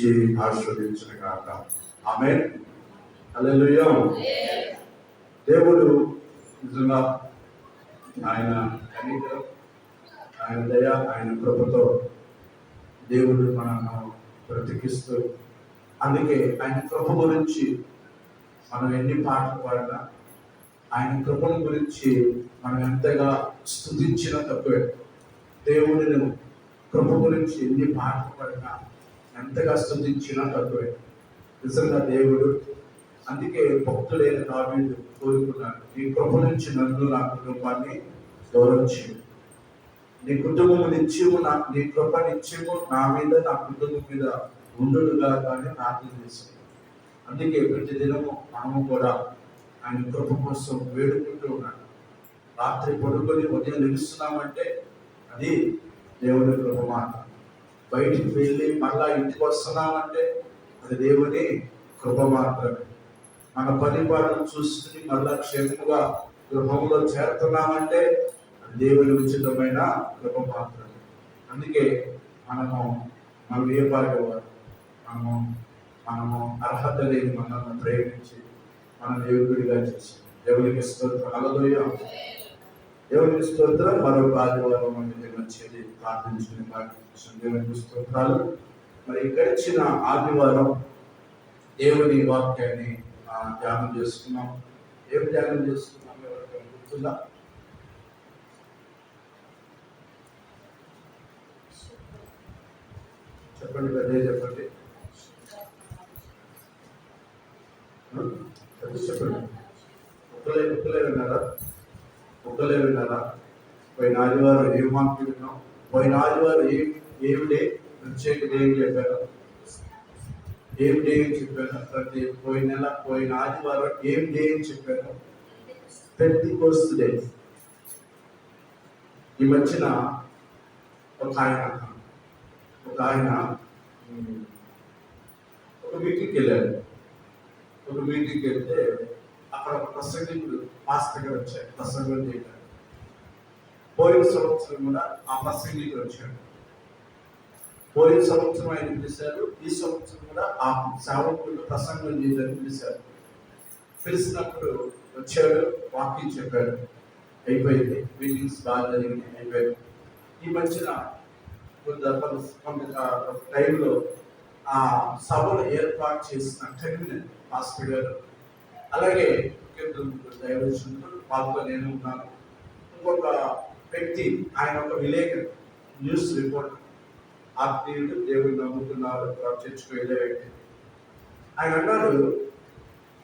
దీవించి ఆశీర్వదించిన గాక. ఆమేన్. హల్లెలూయా. దేవుడు నిజంగా ఆయన కనికరం, ఆయన దయ, ఆయన కృపతో దేవుడు మనను బ్రతికిస్తూ, అందుకే ఆయన కృప గురించి మనం ఎన్ని పాటలు పాడినా, ఆయన కృపను గురించి మనం ఎంతగా స్తుతించినా తక్కువే. దేవుడిని కృప గురించి ఎన్ని పాటలు పాడినా, ఎంతగా స్తుతించినా తక్కువే. నిజంగా దేవుడు, అందుకే భక్తుడైన దావీదు కోరుకున్నాడు, నీ కృప నుంచి నన్ను, నా కుటుంబాన్ని గౌరవించు. నీ కుటుంబం నిత్యము నీ కృప నిత్యము నా మీద, నా కుటుంబం మీద ఉండుగా కానీ ప్రార్థన చేశాను. అందుకే ప్రతి దినము మనము కూడా ఆయన కృప కోసం వేడుకుంటూ ఉన్నాడు. రాత్రి పడుకొని ఉదయం లెగుస్తున్నామంటే అది దేవుని కృప మాట. బయటికి వెళ్ళి మళ్ళా ఇంటికి వస్తున్నామంటే అది దేవుని కృప మాత్రమే. మన పరిపాలన చూసుకుని మళ్ళా క్షేమంగా గృహంలో చేరుతున్నామంటే అది దేవుని ఉచితమైన కృప మాత్రమే. అందుకే మనం ఏ పాల్గొవారు, మనము అర్హత లేని మనల్ని ప్రేమించి మన దేవుడిగా చేసి దేవునికి స్తోత్రం. హల్లెలూయా. దేవునికి స్తోత్రం. మరొక ఆదివారం అనేది వచ్చేది ప్రార్థించుకునే భాగ్యం. దేవునికి స్తోత్రాలు. మరి గడిచిన ఆదివారం దేవుని వాక్యాన్ని ధ్యానం చేసుకున్నాం. ఏం ధ్యానం చేసుకున్నాం ఎవరికైనా గుర్తుందా? చెప్పండి, అదే చెప్పండి. చెప్పండి. ఒక్కలే విన్నారా? పోయిన ఆదివారం ఏం వాక్యం విన్నాం? పోయిన ఆదివారం ఏం డే ప్రత్యేక డే ఏం చెప్పారు? ఏం డే అని చెప్పాను? పోయిన ఆదివారం ఏం డే అని చెప్పాను? పెంటెకోస్తు డే. ఈ మధ్యన ఒక ఆయన ఒక మీటింగ్కి వెళ్ళాడు. ఒక మీటింగ్కి వెళ్తే అక్కడ ఒక ప్రసంగికుడు పాస్టర్ గారు వచ్చారు ప్రసంగం చేయడానికి. పోయిన సంవత్సరం కూడా ఆ ప్రసంగికుడు వచ్చాడు. పోయిన సంవత్సరం ఆయన పిలిచారు, ఈ సంవత్సరం కూడా ఆ సేవకుడు ప్రసంగం చేయడానికి పిలిచారు. పిలిచినప్పుడు వచ్చాడు, వాకింగ్ చెప్పాడు, అయిపోయింది. మీటింగ్స్ బాగా జరిగినాయి, అయిపోయింది. ఈ మధ్యన కొంత టైంలో ఆ సభను ఏర్పాటు చేసిన కన్వీనర్ పాస్టర్ గారు, అలాగే దైవజనుడు, వాళ్ళతో నేను ఉన్నాను, ఇంకొక వ్యక్తి, ఆయన ఒక విలేకరు, న్యూస్ రిపోర్టర్, ఆత్మీయుడు, దేవుడు నమ్ముతున్నారు, చర్చకు వెళ్ళే వ్యక్తి. ఆయన అన్నాడు,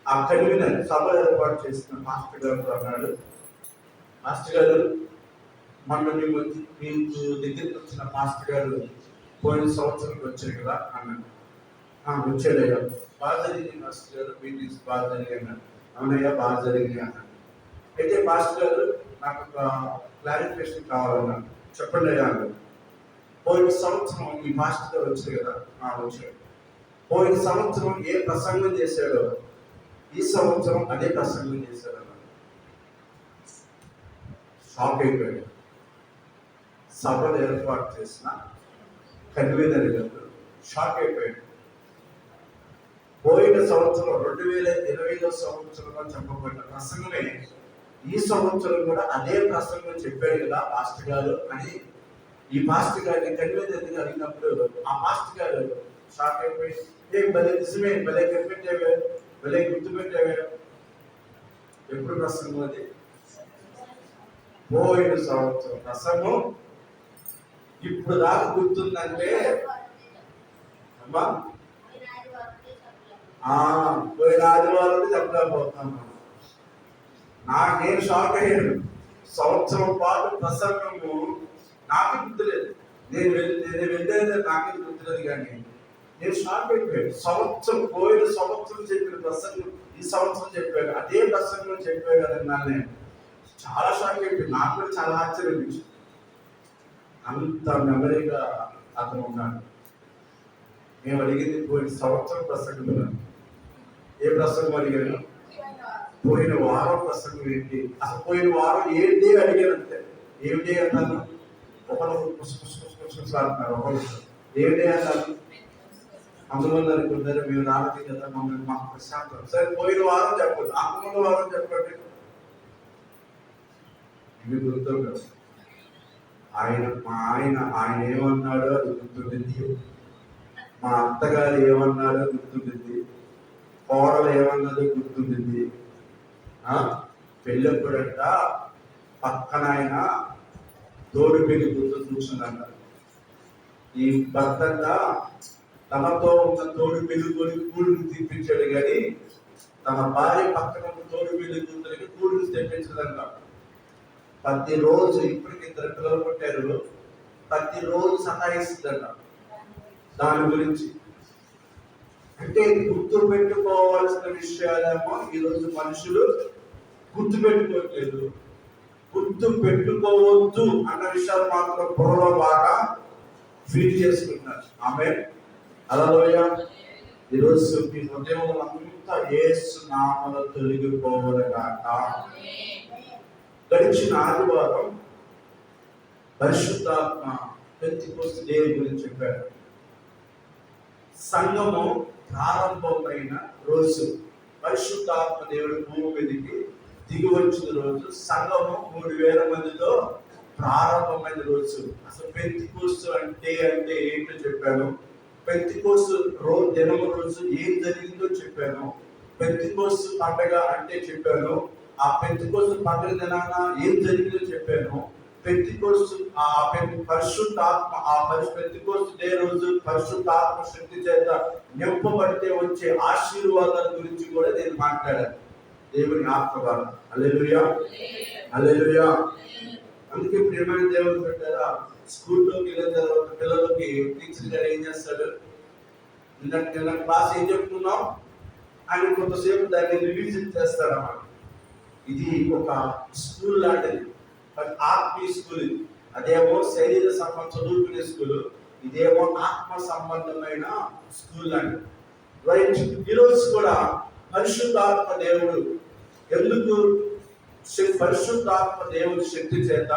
ఆ కన్వీనర్ సభ ఏర్పాటు చేసిన మాస్టర్ గారు అన్నాడు, మాస్టర్ గారు మొన్న మీకు దగ్గరికి వచ్చిన మాస్టర్ గారు పోయిన సంవత్సరం వచ్చారు కదా అన్నాడు. వచ్చాడయ్యా, బాగా జరిగింది మాస్టర్ గారు, మీటింగ్స్ బాగా జరిగాయి అన్నాడు. అవునయ్యా, బాగా జరిగింది అన్నాడు. అయితే మాస్టర్ గారు నాకు ఒక క్లారిఫికేషన్ కావాలన్నాడు. చెప్పండి అయ్యా అన్నాడు. పోయిన సంవత్సరం ఈ మాస్టర్ గారు వచ్చారు కదా, వచ్చాడు. పోయిన సంవత్సరం ఏ ప్రసంగం చేశాడో ఈ సంవత్సరం అదే ప్రసంగం చేశాడు అన్నాడు. షాక్ అయిపోయాడు. సభలు ఏర్పాటు చేసిన కన్వీనర్ గారు షాక్ అయిపోయాడు. పోయిన సంవత్సరం 2020 సంవత్సరంలో చెప్పబడిన ప్రసంగమే ఈ సంవత్సరం కూడా అదే ప్రసంగం చెప్పాడు కదా పాస్టర్ గారు అని ఈ పాస్టర్ గారిని కన్వీనర్ అడిగినప్పుడు ఆ పాస్టర్ గారు షాక్ అయిపోయి, ఏం భలే నిజమే, భలే కనిపెట్టావే, భలే గుర్తుపెట్టావే. ఎప్పుడు ప్రసంగం అది? పోయిన సంవత్సరం ప్రసంగం ఇప్పుడు దాకా గుర్తుందంటే అమ్మా పోయిన ఆదివారం చెప్పలేకపోతున్నాను. నేను షాక్ అయ్యాను. సంవత్సరం పాటు ప్రసంగము నాకు గుర్తులేదు. నేను వెళ్ళేది నాకే గుర్తులేదు, కానీ నేను షాక్ అయిపోయాను. పోయిన సంవత్సరం చెప్పిన ప్రసంగం ఈ సంవత్సరం చెప్పాడు, అదే ప్రసంగం చెప్పాడు కదా. నేను చాలా షాక్ అయిపోయాను. నాకు కూడా చాలా ఆశ్చర్యం అనిపించింది. అంత మెమరీగా అతను ఉన్నాడు. మేము అడిగింది పోయిన సంవత్సరం ప్రసంగం. ఏ ప్రసంగం అడిగాను? పోయిన వారం ప్రసంగం ఏంటి, అసలు పోయిన వారం ఏంటి అడిగాను అంతే. ఏమిటి అన్నాను? ఒకరు పుష్పులాడుతున్నారు, ఒకరు ఏమిటి అన్నాను? అందువల్ల అనుకున్నారు మేము రాలేదు కదా, మమ్మల్ని మాకు ప్రశాంతం. సరే పోయిన వారం చెప్పండి, ముందు వారం చెప్పండి. ఇవి గుర్తుండదు. ఆయన ఏమన్నాడో అది గుర్తుండింది. మా అత్తగారు ఏమన్నాడో గుర్తుండింది. కోడలు ఏమన్నదో గుర్తుండింది. పెళ్ళప్పుడంట పక్కన ఆయన తోడు పెళ్లి గుర్తు చూసిందంట. ఈ భర్తంగా తనతో ఉన్న తోడు పెళ్లి కూడుకు తీపించాడు, కానీ తన భార్య పక్కన ఉన్న తోడు పెళ్లి కూతురికి కూడుకు తెప్పించదంట. ప్రతిరోజు, ఇప్పటికి 2 పిల్లలు పుట్టారు, ప్రతిరోజు సతాయిస్తుందంట దాని గురించి. అంటే గుర్తు పెట్టుకోవాల్సిన విషయాలేమో ఈరోజు మనుషులు గుర్తు పెట్టుకోవట్లేదు. గుర్తు పెట్టుకోవద్దు అన్న విషయాలు మాత్రం బుర్రలో బాగా ఫీల్ చేసుకుంటున్నారు. ఆమె హల్లెలూయా. ఈరోజు మీ హృదయం అంతా యేసు నామములో తొలగిపోవలగాక. గడిచిన ఆదివారం పరిశుద్ధాత్మ పెంతెకోస్తు డే గురించి చెప్పారు. సంఘము ప్రారంభమైన రోజు, పరిశుద్ధాత్మ దేవుడు భూమి మీదకి దిగి వచ్చిన రోజు, సంఘము 3000 మందితో ప్రారంభమైన రోజు. అసలు పెంతెకోస్తు అంటే ఏంటో చెప్పాను. పెంతెకోస్తు దినము రోజు ఏం జరిగిందో చెప్పాను. పెంతెకోస్తు పండగ అంటే చెప్పాను. ఆ పెంతెకోస్తు పండుగ దినాన ఏం జరిగిందో చెప్పాను. పెంతెకోస్తు పరిశుద్ధాత్మ పెంతెకోస్తు డే రోజు పరిశుద్ధాత్మ శక్తి చేత నింపబడితే వచ్చే ఆశీర్వాదాల గురించి కూడా నేను మాట్లాడాను. దేవుని ఆత్మ ద్వారా. హల్లెలూయా, హల్లెలూయా. అందుకే ప్రియమైన దేవుడు పెట్టారా, స్కూల్లోకి వెళ్ళిన తర్వాత పిల్లలకి టీచర్ గారు ఏం చేస్తాడు, నిన్న క్లాస్ ఏం చెప్తున్నాం ఆయన కొంతసేపు దాన్ని రివిజన్ చేస్తాడన్నమాట. ఇది ఒక స్కూల్ లాంటిది, ఆత్మీయ స్కూల్. ఇది అదేమో శరీర సంబంధం చదువుకునే స్కూల్, ఇదేమో ఆత్మ సంబంధమైన స్కూల్ లాంటిది. రైట్. ఈరోజు కూడా పరిశుద్ధాత్మ దేవుడు ఎందుకు, పరిశుద్ధాత్మ దేవుడి శక్తి చేత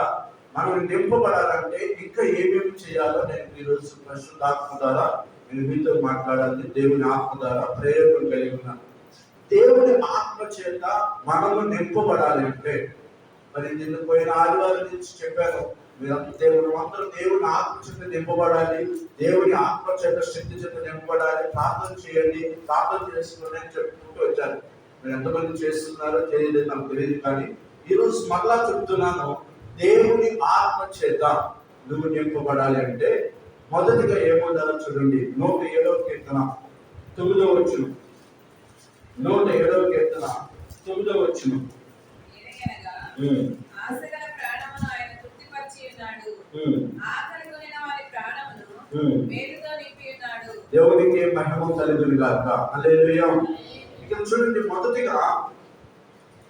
మనం నింపబడాలంటే ఇంకా ఏమేమి చేయాలో నేను ఈరోజు పరిశుద్ధాత్మ ద్వారా నేను మీతో మాట్లాడాలి. దేవుని ఆత్మ ద్వారా ప్రేరణ కలిగి ఉన్నాను. దేవుని ఆత్మ చేత మనము నింపబడాలి అంటే, మరి నిన్న పోయిన ఆదివారం నుంచి చెప్పాను, అందరూ దేవుని ఆత్మ చేత నింపబడాలి, దేవుని ఆత్మ చేత శక్తి చేత నింపబడాలి, ప్రార్థన చేయండి, ప్రార్థన చేసుకోండి అని చెప్పుకుంటూ వచ్చాను. మీరు ఎంతమంది చేస్తున్నారో తెలియలేదు, నాకు తెలియదు. కానీ ఈరోజు మరలా చెప్తున్నాను, దేవుని ఆత్మ చేత నువ్వు నింపబడాలి అంటే మొదటిగా ఏమోదాలో చూడండి. 107వ కీర్తన 9వ వచనం. 107వ కీర్తన 9వ వచనం. దేవునికి మహిమ కలుగును గాక. హల్లెలూయా. ఇక్కడ చూడండి, మొదటిగా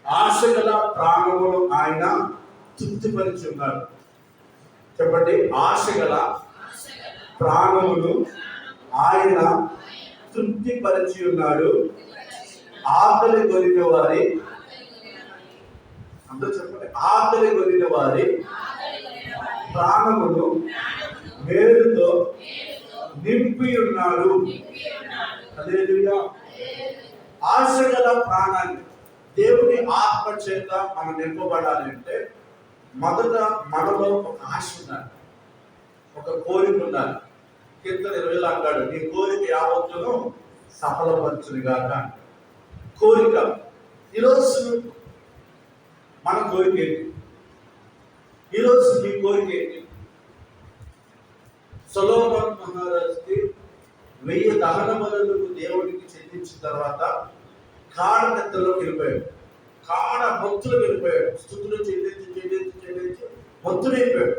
ఆశగల ప్రాణములు ఆయన తృప్తిపరిచి ఉన్నాడు. చెప్పండి, ఆశగల ప్రాణములు ఆయన తృప్తిపరిచి ఉన్నాడు. ఆకలి కొరిన వారి, అందరూ చెప్పండి, ఆకలి కొరిన వారి ప్రాణములు మేలుతో నింపి ఉన్నాడు. హల్లెలూయా. ఆశగల ప్రాణాన్ని దేవుని ఆత్మ చేత మనం నింపబడాలి అంటే మొదట మనలో ఒక ఆశ ఉండాలి, ఒక కోరిక ఉండాలి. కీర్తన 20లో అంటాడు, నీ కోరిక యావత్తును సఫలపరచునుగాక. కోరిక. ఈరోజు మన కోరిక ఏంటి? ఈరోజు మీ కోరిక ఏంటి? సొలొమోను మహారాజుకి 1000 దహన బలులను దేవుడికి చెల్లించిన తర్వాత కాడ నెత్తలోకి వెళ్ళిపోయాడు, కాడ భక్తులకు వెళ్ళిపోయాడు. స్తుతులు చెల్లించి చెల్లించి చెల్లించి భక్తుడైపోయాడు.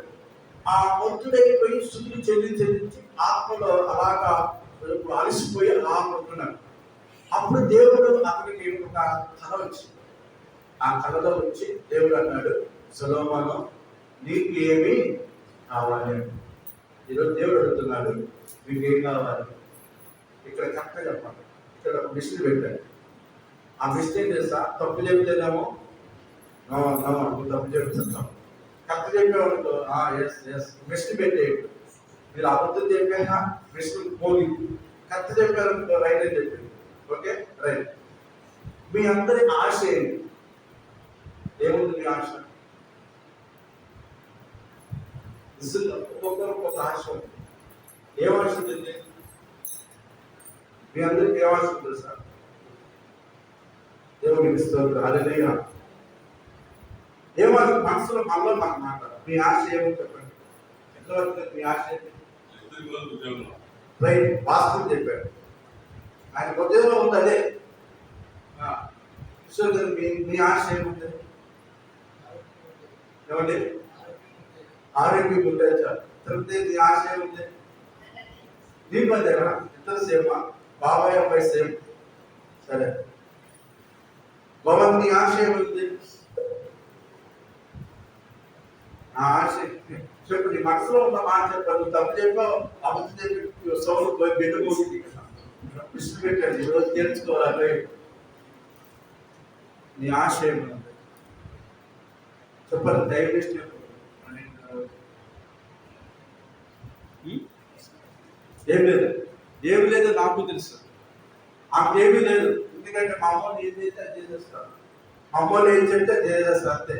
ఆ భక్తుడైపోయి స్తుతులు చెల్లించి ఆత్మలో అలాగా అలసిపోయి అలా పడుతున్నాడు. అప్పుడు దేవుడు అతనికి ఒక కళ వచ్చింది. ఆ కళలో వచ్చి దేవుడు అన్నాడు, సొలొమోను నీకు ఏమి కావాలి? ఈరోజు దేవుడు అడుగుతున్నాడు, మీకు ఏం కావాలి? ఇక్కడ కరెక్ట్గా చెప్పాలి. ఇక్కడ ఒక మిషన్ పెట్టాడు. ఆ మిస్టేక్ చేస్తా, తప్పు చెప్తేనేమో తప్పు చెప్తున్నాం, కరెక్ట్ చెప్పేవాళ్ళు ఎస్ మిషన్ పెట్టేయండి. మీరు అబద్ధం చెప్పాక మిషన్ పోగి కరెక్ట్ చెప్పారు, రైట్ అని చెప్పింది. Okay right. మీ అందరి ఆశ ఏంటి? ఏముంది మీ ఆశ? ఒక్కొక్కరు ఒక్కొక్క ఆశ ఉంది. ఏం ఆశ ఉంటుంది మీ అందరికి? ఏం ఆశ ఉంటుంది సార్? దేవుడికి స్తోత్రం. హల్లెలూయా. ఏం ఆశ మనసులో మనలో మనకు మాట? మీ ఆశ ఏమో చెప్పండి. ఎంతవరకు మీ ఆశ ఏంటి? రైట్, వాస్తవం చెప్పాడు. ఆయన హృదయంలో ఉంది అదే. కిషోర్ గారు మీ ఆశ ఏముంది? ఏమండి? ఆరోగ్యం ఉంటే చాలు. తిరుపతి మీ ఆశ ఏముంది? నీ మధ్యన ఇద్దరు సేమ, బాబాయ్ అబ్బాయి సేమ్. సరే, భవన్ నీ ఆశ ఏముంది? నా ఆశ చెప్పు. నీ మనసులో ఉన్న మాట చెప్పాను. తప్పు చెప్పావు, అబద్ధం చెప్పి సౌలు పోయి పెట్టుకోండి విష్ణు పెట్టండి. ఈరోజు తెలుసుకోవాలి. నీ ఆశ ఏముంది చెప్పండి. దయచేసి ఏం లేదు, ఏమి లేదు నాకు తెలుసు. ఆమెకేమీ లేదు. ఎందుకంటే మా అమ్మని ఏం చేస్తే అది చేసేస్తాను. మా అమ్మని ఏం చెప్తే చేసేస్తాను అంతే.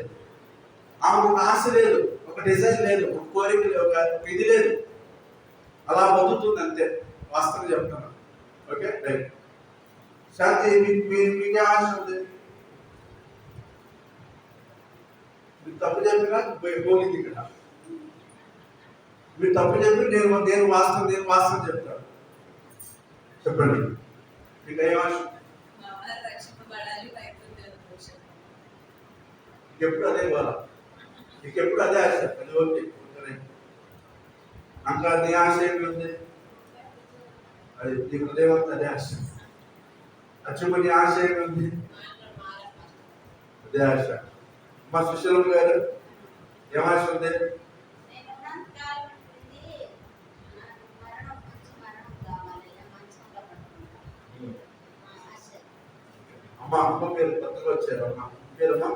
ఆమెకు ఒక ఆశ లేదు, ఒక డిజైన్ లేదు, ఒక కోరిక లేదు, ఒక ఇది లేదు. అలా బతుకుతుంది అంతే. వాస్తవం చెప్తున్నాను. Okay right. శాంతి మీకే ఆశ ఉంది. మీరు తప్పు చెప్పినా పోలింది ఇక్కడ. మీరు తప్పు చెప్పి నేను వాస్తవం చెప్తాను. చెప్పండి, మీకు ఏ ఆశ? ఎప్పుడు అదే ఇవ్వాలా? నీకు ఎప్పుడు అదే ఆశ. అది ఓకే. ఇంకా నీ ఆశ ఏమి ఉంది? అది నీ హృదయం అంతా అదే ఆశ. అచ్చుమ నీ ఆశ ఏమి ఉంది? అదే ఆశ. మా సుశీలం గారు ఏం ఆశ ఉంది? అమ్మ పేరు కొత్తగా వచ్చారు. అమ్మ పేరమ్మా?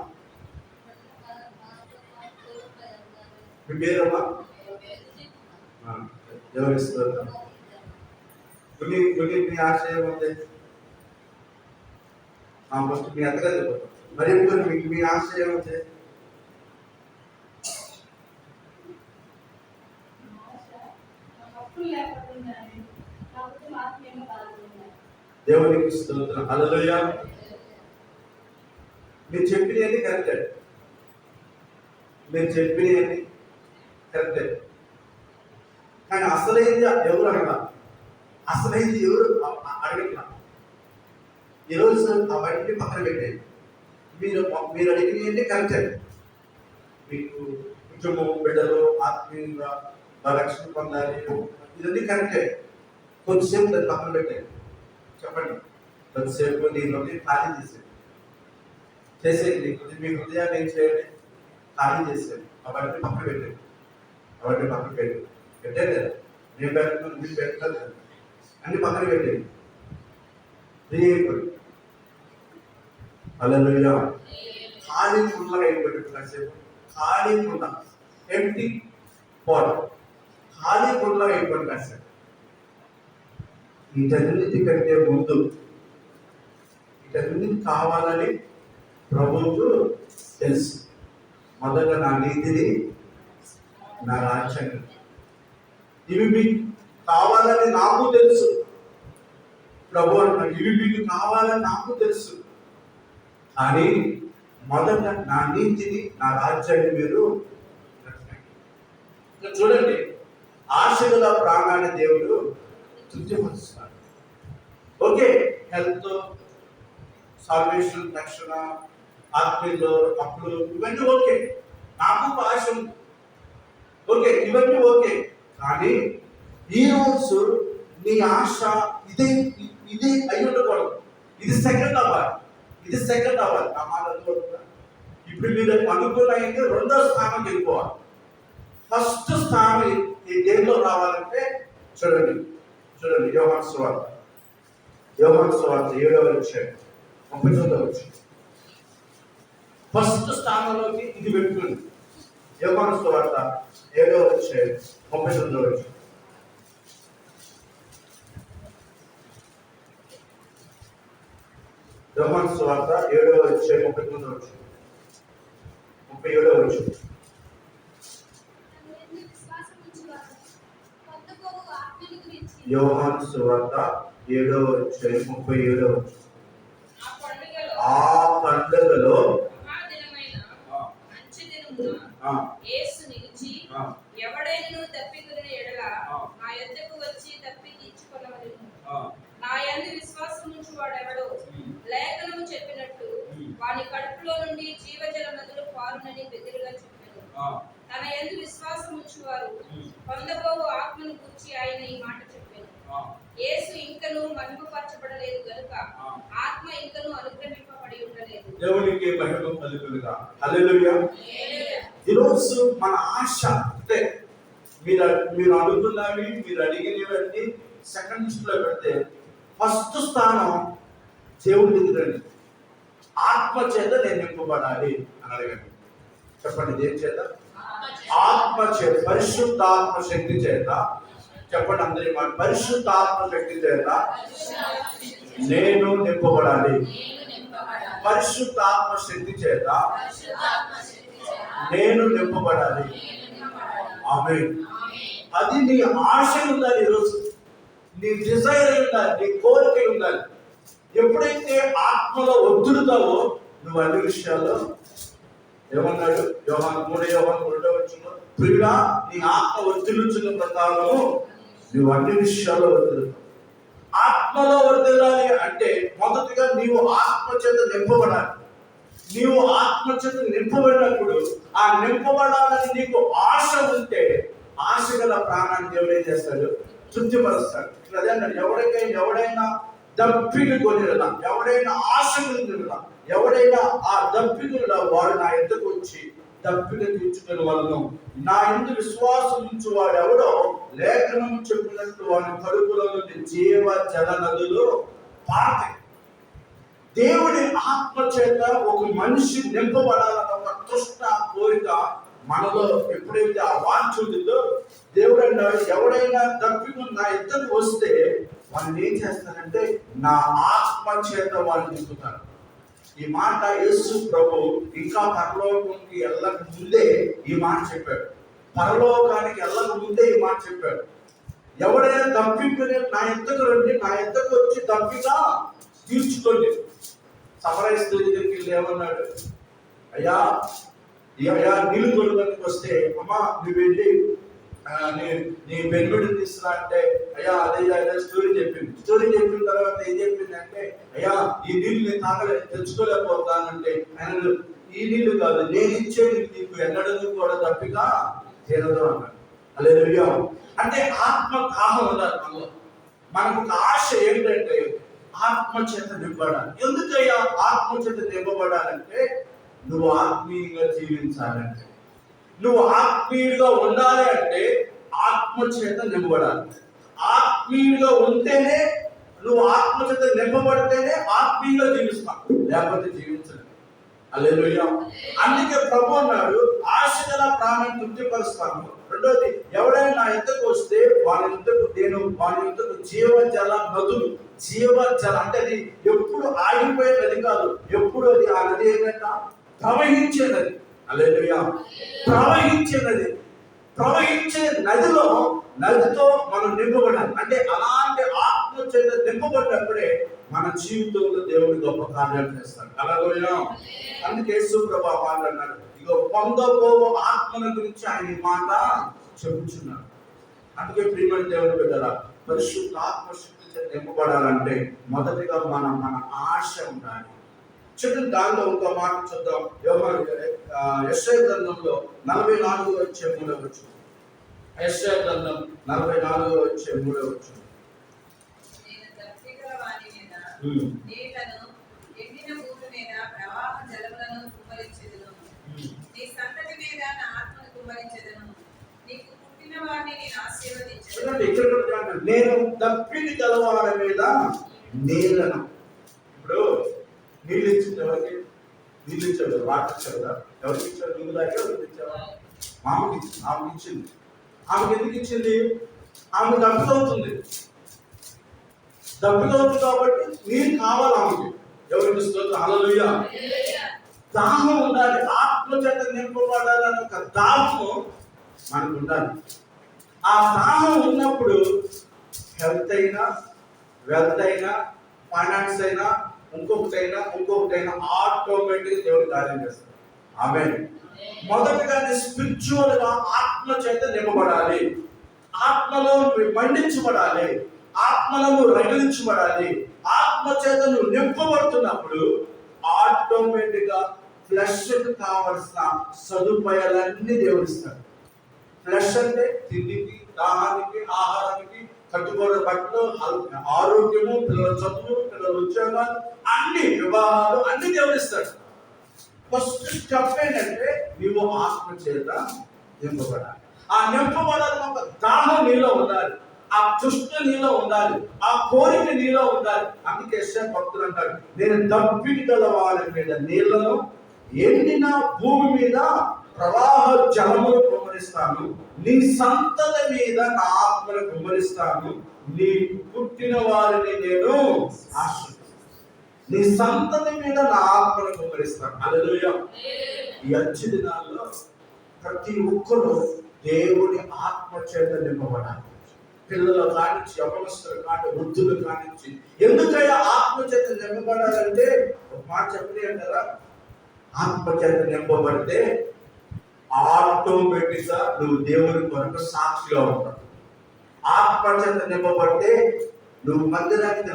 మీ పేరమ్మా? ఎవరిస్తారు? మీ ఆశ ఏముంది? ఫస్ట్ మీ అత్తగారు మరి మీకు మీ ఆశ ఏముంది? దేవునికి స్తోత్రం. హల్లెలూయా. మీరు చెప్పినవి కరెక్టే. మీరు చెప్పినవి కరెక్టే. కానీ అసలైంది ఎవరు అడగల. అసలైంది ఎవరు అడగట్ల. ఈరోజు అవన్నీ పక్కన పెట్టేది. మీరు అడిగినవి కరెక్టే. మీకు కుటుంబం, బిడ్డలు, ఆత్మీయంగా రక్షణ పొందాలి, ఇవన్నీ కరెక్టే. కొద్దిసేపు దాన్ని పక్కన పెట్టేది. చెప్పండి, కొద్దిసేపు నీ హృదయం ఖాళీ చేసేది. మీ హృదయాన్ని ఏం చేయండి? ఖాళీ చేసేది. అవన్నీ పక్కన పెట్టేది. అవన్నీ పక్కన పెట్టేది లేదా? నేను పెట్టుకుని మీరు పెట్టలేదు. అన్ని పక్కన పెట్టేది. దేవుడు హల్లెలూయా. ఖాళీ కుండగా అయిపోయింది. సేపు ఖాళీ కుండ, ఎంప్టీ పాట్, ఖాళీ కుండగా అయిపోయింది. కాసేపు వీటన్నిటి కంటే ముందు వీటన్నిటి కావాలని ప్రభువుకు తెలుసు. మొదట నా నీతిని, నా రాజ్యాన్ని, ఇవి మీకు కావాలని నాకు తెలుసు. ప్రభు అంటున్నాడు, ఇవి మీకు కావాలని నాకు తెలుసు. కానీ మొదట నా నీతిని, నా రాజ్యాన్ని మీరు చూడండి. ఆశల ప్రాణాన్ని దేవుడు తృప్తిపరుస్తున్నాడు. ఓకే, హెల్త్, సాల్వేషన్, రక్షణ, ఆత్మీయులు, అప్పులు, ఇవన్నీ ఓకే. నాకు ఒక ఆశ ఉంది. ఓకే, ఇవన్నీ ఓకే. కానీ ఈరోజు నీ ఆశ ఇదే అయి ఉండకూడదు. ఇది సెకండ్ అవ్వాలి. నా మాట ఇప్పుడు మీరు అనుకున్నది రెండో స్థానం వెళ్ళిపోవాలి. ఫస్ట్ స్థానం ఈ దేనిలో రావాలంటే చూడండి యోహాను సువార్త 7వ అధ్యాయం 39వ వచనం. ఫస్ట్ స్థానంలోకి ఇది పెట్టుకుంది. యోహాను సువార్త 7వ అధ్యాయం 39వ వచనం. యోహాను సువార్త 7:39 37 యోహాను సువార్త 7:37 ఆ పండుగలో ఎవడైనా తప్పికొనిన ఎడల నా యొద్దకు వచ్చి తప్పించుకొనవలెను. నా యందు విశ్వాసం ఉంచువాడెవడో లేఖనము చెప్పినట్టు వాని కడుపులో నుండి జీవజల నదులు పారునని బెదిరిగా చెప్పాను. తన యందు విశ్వాసం ఉంచువారు పొందబోవు ఆత్మను గురించి ఆయన ఈ మాట చెప్పాను. యేసు ఇంకను మహిమపరచబడలేదు గనుక ఆత్మ ఇంకను అనుగ్రహింపబడి ఉండలేదు. దేవునికి మహిమ కలుగునుగా. హల్లెలూయా. ఈరోజు మన ఆశ అంటే మీరు అడుగుతున్నవి, మీరు అడిగినవన్నీ సెకండ్ లిస్ట్ లో పెడితే ఫస్ట్ స్థానం దేవుడి దగ్గరండి. ఆత్మ చేత నేను నింపబడాలి అని అడగండి. చెప్పండి, దేని చేత? ఆత్మ చేత, పరిశుద్ధాత్మ శక్తి చేత. చెప్పండి అందరి మాట, పరిశుద్ధాత్మ శక్తి చేత నేను నింపబడాలి. పరిశుద్ధాత్మ శక్తి చేత నేను నింపబడాలి. ఆమేన్. అది నీ ఆశ ఉండాలి. ఈరోజు నీ డిజైర్ ఉండాలి, నీ కోరిక ఉండాలి. ఎప్పుడైతే ఆత్మలో ఒత్తుడుతావో నువ్వు అన్ని విషయాల్లో ఏమన్నాడు యోహాను 3:2 ప్రియుడా నీ ఆత్మ ఒత్తిడుచున్న ప్రకారము నువ్వు అన్ని విషయాల్లో ఒత్తిడుతావు. ఆత్మలో వర్ధిల్లాలి అంటే మొదటిగా నీవు ఆత్మ చేత నింపబడాలి. నీవు ఆత్మ చేత నింపబడినప్పుడు ఆ నింపబడాలని నీకు ఆశ ఉంటే ఆశ గల ప్రాణాన్ని దేవుడు ఏం చేస్తాడు? తృప్తిపరుస్తాడు. అదే అన్నాడు, ఎవడైనా దప్పిక కొనిరదా, ఎవడైనా ఆశ కొనిరదా, ఎవడైనా ఆ దప్పికలో వాడు నా ఎద్దకు వచ్చి దప్పిక తీర్చుకుని వాళ్ళను నా ఎందు విశ్వాసం ఉంచు వాడు ఎవడో లేఖనం చెప్పినట్టు వాడి కడుపులో నుండి జీవ జల నదులు పారతాయి. దేవుడి ఆత్మ చేత ఒక మనిషి నింపబడాలన్న ఒక తృష్ణ కోరిక మనలో ఎప్పుడైతే ఆ వాంఛ ఉంటుందో దేవుడు అన్నాడు, ఎవడైనా తప్పిక నా ఇద్దరు వస్తే వాళ్ళు ఏం చేస్తారంటే నా ఆత్మ చేత వాళ్ళు నింపుతారు. ఈ మాట యేసు ప్రభు ఇంకా పరలోకానికి వెళ్ళక ముందే ఈ మాట చెప్పాడు. పరలోకానికి వెళ్ళక ముందే ఈ మాట చెప్పాడు. ఎవడైనా తప్పికుని నా ఎద్దకు రండి, నా ఎద్దకు వచ్చి తప్పిగా తీర్చుకోండి. సమరయిస్తూ దగ్గరికి వెళ్ళి ఏమన్నాడు, అయ్యా నీళ్ళు తొలగడానికి వస్తే అమ్మా నువ్వు వెళ్ళి నీ బెనిఫిట్ తీసుకురా అంటే అయ్యా అదే స్టోరీ చెప్పిన తర్వాత ఏం చెప్పింది అంటే అయ్యా ఈ నీళ్ళు నేను తెచ్చుకోలేకపోతానంటే ఆయన ఈ నీళ్లు కాదు నేను ఇచ్చే నీకు ఎన్నడూ కూడా తప్పిగా తీరదు అన్నాడు. హల్లెలూయా. అంటే ఆత్మ దాహం ఉండాలి మనలో. మనకు ఒక ఆశ ఏంటంటే ఆత్మ చేత నింపబడాలి. ఎందుకయ్యా ఆత్మ చేత నింపబడాలంటే నువ్వు ఆత్మీయంగా జీవించాలంటే, నువ్వు ఆత్మీయుడిగా ఉండాలి అంటే ఆత్మ చేత నింపబడాలి. ఆత్మీయుడిగా ఉంటేనే నువ్వు ఆత్మ చేత నింపబడితేనే ఆత్మీయంగా జీవిస్తావు, లేకపోతే జీవించలేదు. హల్లెలూయా. అందుకే ప్రభు అన్నాడు, ఆశ గల ప్రాణాన్ని తృప్తిపరుస్తాను. రెండోది, ఎవడైనా నా ఎద్దకు వస్తే వాని ఎద్దకు జీవజల నదులు, జీవజల అంటే అది ఎప్పుడు ఆగిపోయే నది కాదు, ఎప్పుడు అది ఆ నది ఏంటంటే ప్రవహించే నది. హల్లెలూయా. ప్రవహించే నది. ప్రవహించే నదితో మనం నింపబడాలి. అంటే అలాంటి ఆత్మ చేత నింపబడినప్పుడే మన జీవితంలో దేవుడు గొప్ప కార్యాలు చేస్తాడు. హల్లెలూయా. అందుకే యేసు ప్రభు మాట్లాడినాడు, ఇగో పొందబోవు ఆత్మల గురించి ఆయన ఈ మాట చెప్పుచున్నాడు. అందుకే ప్రియమైన దేవుని బిడ్డలారా, పరిశుద్ధ ఆత్మశక్తి చేత నింపబడాలంటే మొదటిగా మన ఆశ ఉండాలి. చూడండి, దానిలో ఒక మాట చూద్దాం. యెషయా గ్రంథంలో 44:3. యెషయా గ్రంథం 44:3. నేను తప్పిక గలవారి మీద నీళ్ళను. ఇప్పుడు నీళ్ళు ఇచ్చింది ఎవరికి? నీళ్ళు ఇచ్చాడు, వాటర్ ఇచ్చాడు కదా. ఎవరికి ఇచ్చాడు? నీళ్ళు దాకా ఎవరికి ఇచ్చావా? ఆమెకి ఇచ్చింది. ఆమెకి ఎందుకు ఇచ్చింది? ఆమె దప్పికవుతుంది కాబట్టి నీరు కావాలి ఆమెకి. ఎవరికి స్తోత్రం, హల్లెలూయా. దాహం ఉండాలి, ఆత్మ చేత నింపబడాలని ఒక దాహం మనకు ఉండాలి. ఆ దాహం ఉన్నప్పుడు హెల్త్ అయినా, వెల్త్ అయినా, ఫైనాన్స్ అయినా, ఇంకొకటైనా ఆటోమేటిక్ దేవుడు కార్యం చేస్తాడు. ఆమేన్. మొదటగా స్పిరిచువల్ గా ఆత్మ చేత నింపబడాలి, ఆత్మలో మండించబడాలి, ఆత్మలో రగిలించబడాలి. ఆత్మ చేత నువ్వు నింపబడుతున్నప్పుడు ఆటోమేటిక్ గా ఫ్లెష్ కావలసిన సదుపాయాలన్నీ దేవుడిస్తాడు. ఫ్లెష్ అంటే తిండికి, దాహానికి, ఆహారానికి, కట్టుకోవడం, బట్టలు, ఆరోగ్యము, పిల్లల చదువు, పిల్లల ఉద్యోగాలు, అన్ని వివాహాలు అన్ని దేవుడిస్తాడు. ఫస్ట్ స్టెప్ ఏంటంటే నీవు ఆత్మ చేత నింపబడాలి. ఆ నింపబడాలని ఒక దాహం నీలో ఉండాలి, ఆ తృష్ణ నీలో ఉండాలి, ఆ కోరిక నీలో ఉండాలి. అందుకే భక్తులు అంటారు, నేను దప్పికి గల వారి మీద నీళ్లను, ఎండిన భూమి మీద ప్రవాహ జలములు కుమ్మరిస్తాను, నీ సంతతి మీద నా ఆత్మను కుమ్మరిస్తాను, నీ పుట్టిన వారిని నేను ఆశీర్వదిస్తాను, నీ సంతతి మీద నా ఆత్మను కుమ్మరిస్తాను. హల్లెలూయా. ఈ అంచె దినాల్లో ప్రతి ఒక్కరు దేవుని ఆత్మ చేత నింపబడాలి. పిల్లలు కానించి, యవనస్తులు కాని, వృద్ధులు కానించి. ఎందుకయ్యా ఆత్మ చేత నింపబడాలంటే ఒక మాట చెప్పలే అంటారా, ఆత్మ చేత నింపబడితే ఆటోమేటిక్ గా నువ్వు దేవుని కొరకు సాక్షిగా ఉంటావు. ఆత్మ చేత నింపబడితే నువ్వు మందిరానికి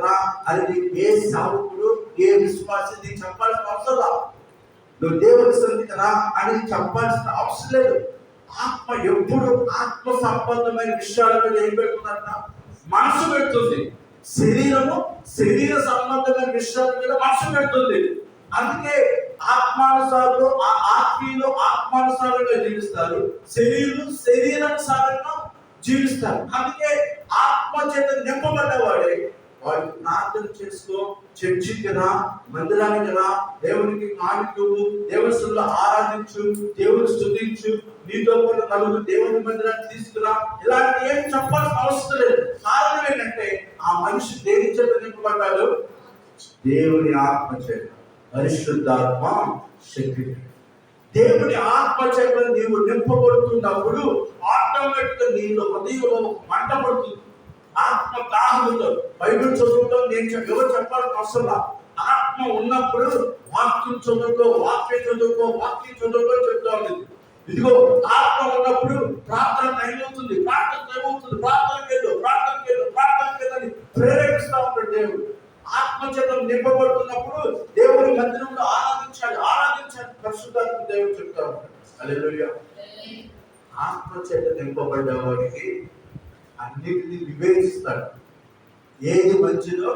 రా అని ఏ సావుకుడు, ఏ విశ్వాసి నీకు చెప్పాల్సిన అవసరం లేదు. నువ్వు దేవుని సన్నిధికి రా అని చెప్పాల్సిన అవసరం లేదు. ఆత్మ ఎప్పుడు ఆత్మ సంబంధమైన విషయాల మీద ఏం పెడుతుందంట, మనసు పెడుతుంది. శరీర సంబంధమైన విషయాల మీద మనసు పెడుతుంది. అందుకే ఆత్మానుసారులు, ఆ ఆత్మీయులు ఆత్మానుసారంగా జీవిస్తారు, శరీరానుసారంగా జీవిస్తారు. అందుకే ఆత్మ చేత నింపబడ్డవాడే వాడు ప్రార్థన చేసుకో, చర్చికి రా, మందిరానికి రా, దేవునికి కానుకలు, దేవుని సన్నిధిలో ఆరాధించు, దేవుని స్తుతించు, నీతో పాటు నలుగురు దేవుని మందిరాన్ని తీసుకురా, ఇలాంటి ఏం చెప్పాల్సిన అవసరం లేదు. కారణం ఏంటంటే ఆ మనిషి దేని చేత నింపబడ్డాడు, దేవుని ఆత్మ చేత, పరిశుద్ధాత్మ శక్తి. దేవుని ఆత్మ చేత నీవు నింపబడుతున్నప్పుడు ఆటోమేటిక్ గా నీలో హృదయంలో మంట పడుతుంది. ఆత్మ దాహంతో బైబిల్ చదువుతాం, నేను ఎవరు చెప్పాల్సిన అవసరం లేదు. ఆత్మ ఉన్నప్పుడు వాక్యం చదువుకో చెప్తా ఉంది. ఇదిగో ఆత్మ ఉన్నప్పుడు ప్రార్థన టైం అవుతుంది, ప్రార్థనకి వెళ్ళు అని ప్రేరేపిస్తా ఉంటాడు దేవుడు. ఆత్మ చేత నింపబడుతున్నప్పుడు దేవుని మందిరంలో ఆరాధించాలి, పరిశుద్ధాత్మ దేవుడు చెప్తా ఉంటాడు. హల్లెలూయా. ఆత్మ చేత నింపబడ్డ వాడికి అన్నిటిని వివేచిస్తాడు, ఏది మంచిదో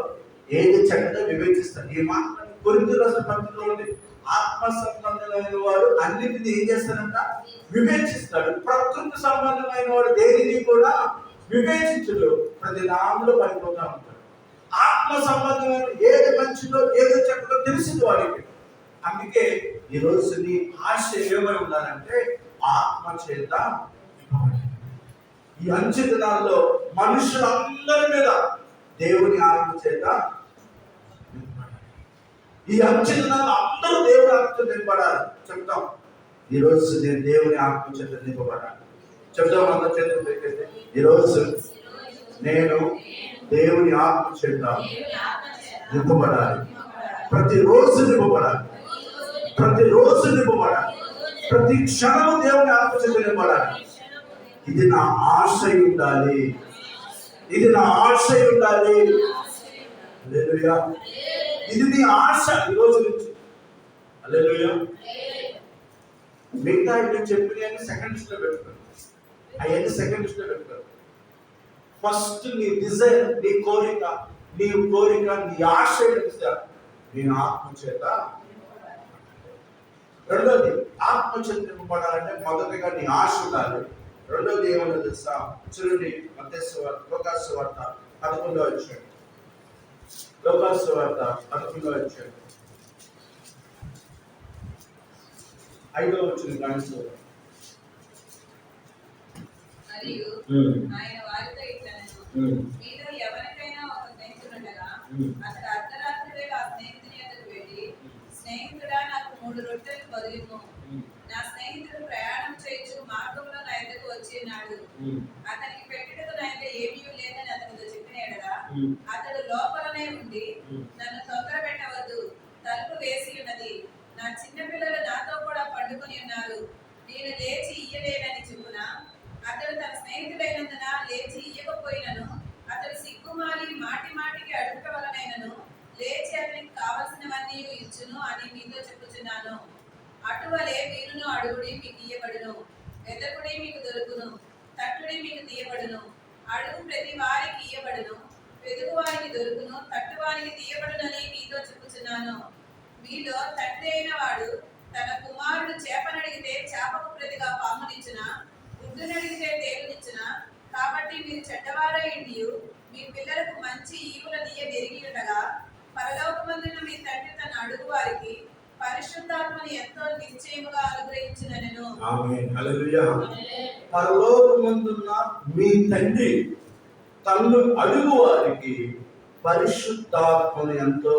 ఏది చెడ్డదో వివేచిస్తాడు. ఈ మాట కొరింథీ రాసిన పత్రికలో ఉంది. ఆత్మ సంబంధమైన వాడు అన్నిటిని ఏం చేస్తాడంట, వివేచిస్తాడు. ప్రకృతి సంబంధమైన వాడు దేనిని కూడా వివేచించడు, ప్రతి నామంలో పడిపోతా ఉంటాడు. ఆత్మ సంబంధమైన ఏది మంచిదో ఏది చెడ్డదో తెలిసింది వాడికి. అందుకే ఈరోజు నీ ఆశ ఏమై ఉండాలంటే ఆత్మ చేత. ఈ అంచె దినాల్లో మనుషులందరి మీద దేవుని ఆత్మ చేత నింపబడాలి. ఈ అంచె దినాల్లో అందరూ దేవుని ఆత్మతో నింపబడాలి. చెప్తాం, ఈరోజు నేను దేవుని ఆత్మ చేత నింపబడాలి. చెప్తాం అందరి చేతులు పెట్టేస్తే, ఈరోజు నేను దేవుని ఆత్మ చేత నింపబడాలి. ప్రతిరోజు నింపబడాలి, ప్రతి క్షణము దేవుని ఆత్మ చేత నింపబడాలి. ఇది నా ఆశ ఉండాలి. హల్లెలూయా. ఇది నీ ఆశ ఈ రోజు నుంచి. హల్లెలూయా. మిగతా నేను చెప్పిన సెకండ్స్ లో పెట్టుకోండి, అవన్నీ సెకండ్స్ లో పెట్టుకోండి. ఫస్ట్ నీ డిజైర్, నీ కోరిక, నీ ఆశ నేను ఆత్మ చేత. రెండోది ఆత్మ చేత నింపబడాలంటే మొదటిగా నీ ఆశ ఉండాలి. రెండోది ఏమన్నా తెలుసా, చూడండి లోకాసు వార్త 11వ అధ్యాయం. లోకాసు వార్త 11వ అధ్యాయం 5వ వచనం కానిస్తూ, మరియు ఆయన వారితో ఇట్లనెను, మీలో ఎవరికైనా ఒక స్నేహితుడుండగా అతడు అర్ధరాత్రి వదిలిము. నా స్నేహితుడు ప్రయాణం చేయించు మార్గంలో నా యొద్దకు వచ్చి ఉన్నాడు. అతనికి పెట్టుటకు నా యొద్ద ఏమీ లేదని అతనితో చెప్పిన ఎడల అతడు లోపలనే ఉండి, నన్ను తొందర పెట్టవద్దు, తలుపు వేసి ఉన్నది, నా చిన్న పిల్లలు నాతో కూడా పండుకొని ఉన్నారు, నేను లేచి ఇయ్యలేనని చెప్పున, అతడు తన స్నేహితుడైనందున లేచి ఇయ్యకపోయినను అతడు సిగ్గుమాలి మాటి మాటికి అడుగుట వలనైనను లేచి అతనికి కావలసినవన్నీ ఇచ్చును అని మీతో చెప్పుచున్నాను. అటువలే మీరును అడుగుడి, మీకు ఇయ్యబడును, వెదకుడి, మీకు దొరుకును, తట్టుడి, మీకు తీయబడును. అడుగు ప్రతి వారికి ఇయ్యబడును, వెదుగు వారికి దొరుకును, తట్టు వారికి తీయబడునని మీతో చెప్పుచున్నాను. మీలో తండ్రి అయిన వాడు తన కుమారుడు చేపనడిగితే చేపకు ప్రతిగా పామునిచ్చున, గుడ్డునడిగితే తేలునిచ్చున. కాబట్టి మీరు చెడ్డవారై ఉండియు మీ పిల్లలకు మంచి ఈవులనియ్య ఎరిగి ఉండగా, పరలోకమందున్న మీ తండ్రి తన అడుగు వారికి పరిశుద్ధాత్మని ఎంతో నిశ్చయముగా అనుగ్రహించునెను. ఆమేన్. హల్లెలూయా. పరలోకమందున్న మీ తండ్రి తన్ను అడుగు వారికి పరిశుద్ధాత్మను ఎంతో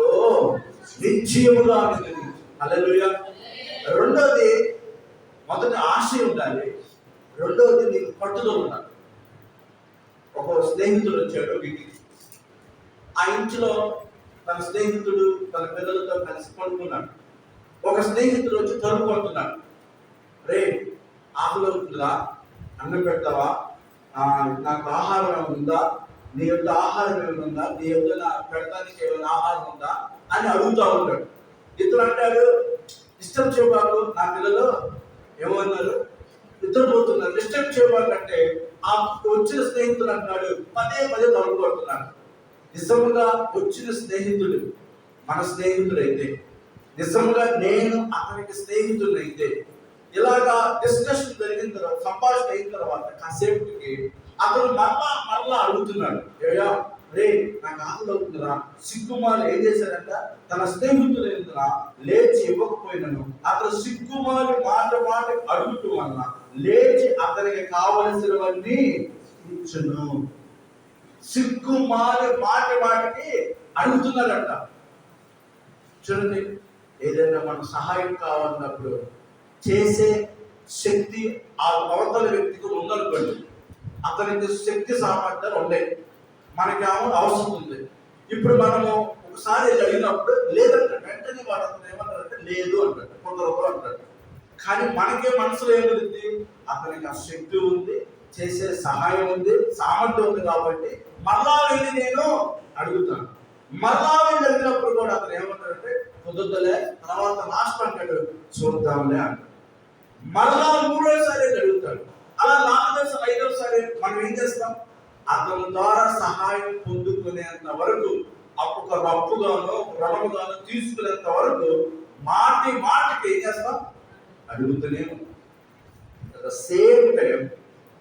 నిశ్చయముగా అనుగ్రహించు. హల్లెలూయా. రెండోది, మొదటి ఆశ ఉండాలి, రెండోది నీకు పట్టుదల ఉండాలి. ఒక స్నేహితుడు వచ్చాడు ఇంటికి. ఆ ఇంటిలో తన స్నేహితుడు తన పిల్లలతో కలిసి పడుకున్నాడు. ఒక స్నేహితుడు వచ్చి తలుపు కొడుతున్నాడు. రే, ఆకలి అవుతుందా, అన్నం పెడతావా, నాకు ఆహారం ఉందా, నీ యొక్క ఆహారం ఏమైనా ఉందా, నీ యొక్క పెడతానికి ఏమైనా ఆహారం ఉందా అని అడుగుతూ ఉంటాడు. ఇతను అంటాడు, డిస్టర్బ్ చేయబాకు, నా పిల్లలు ఏమన్నారు, నిద్రపోతున్నారు, డిస్టర్బ్ చేయబాకంటే ఆ వచ్చిన స్నేహితుడు అంటున్నాడు, పదే పదే తలుపు కొడుతున్నాడు. నిజంగా వచ్చిన స్నేహితుడు మన స్నేహితుడైతే, నిజంగా నేను అతనికి స్నేహితుడైతే, ఇలాగా డిస్కషన్ జరిగిన తర్వాత, సంభాషణ అయిన తర్వాత కాసేపటికి అతను మరలా అడుగుతున్నాడు, ఏయా రే, నాకు ఆకలి అవుతుందిరా. సిగ్గుమాలి ఏం చేశాడంట, తన స్నేహితుడైందిరా లేచి ఇవ్వకపోయినను అతను సిగ్గుమాలి మాట అడుగుతూ వలన లేచి అతనికి కావలసినవన్నీ ఇచ్చును. సిగ్గుమాలి మాటికి అడుగుతున్నాడంట. చూడండి, ఏదైనా మనకు సహాయం కావాలన్నప్పుడు చేసే శక్తి ఆ అవతల వ్యక్తికి ఉందనుకోండి, అతనికి శక్తి సామర్థ్యాలు ఉన్నాయి, మనకేమో అవసరం ఉంది. ఇప్పుడు మనము ఒకసారి అడిగినప్పుడు లేదంటాడు, వెంటనే వాడు అతను ఏమంటాడంటే లేదు అంటాడు, కొందరు అంటాడు. కానీ మనకే మనసులో ఏమిటి, అతనికి ఆ శక్తి ఉంది, చేసే సహాయం ఉంది, సామర్థ్యం ఉంది, కాబట్టి మళ్ళా వెళ్ళి నేను అడుగుతాను. మళ్ళా వెళ్ళి అడిగినప్పుడు కూడా అతను ఏమంటాడంటే కుదరదులే, తర్వాత లాస్ట్ అంటాడు చూద్దాంలే అంటాడు. మళ్ళా మూడోసారి అడుగుతాడు. అలా 4వ 5వసారి మనం ఏం చేస్తాం, అతని ద్వారా సహాయం పొందుకునేంత వరకు, ఒక రప్పుగానో రమగానో తీసుకునేంత వరకు మాటికి ఏం చేస్తాం, అడుగుతూనే ఉంటాం. సేమ్ టైం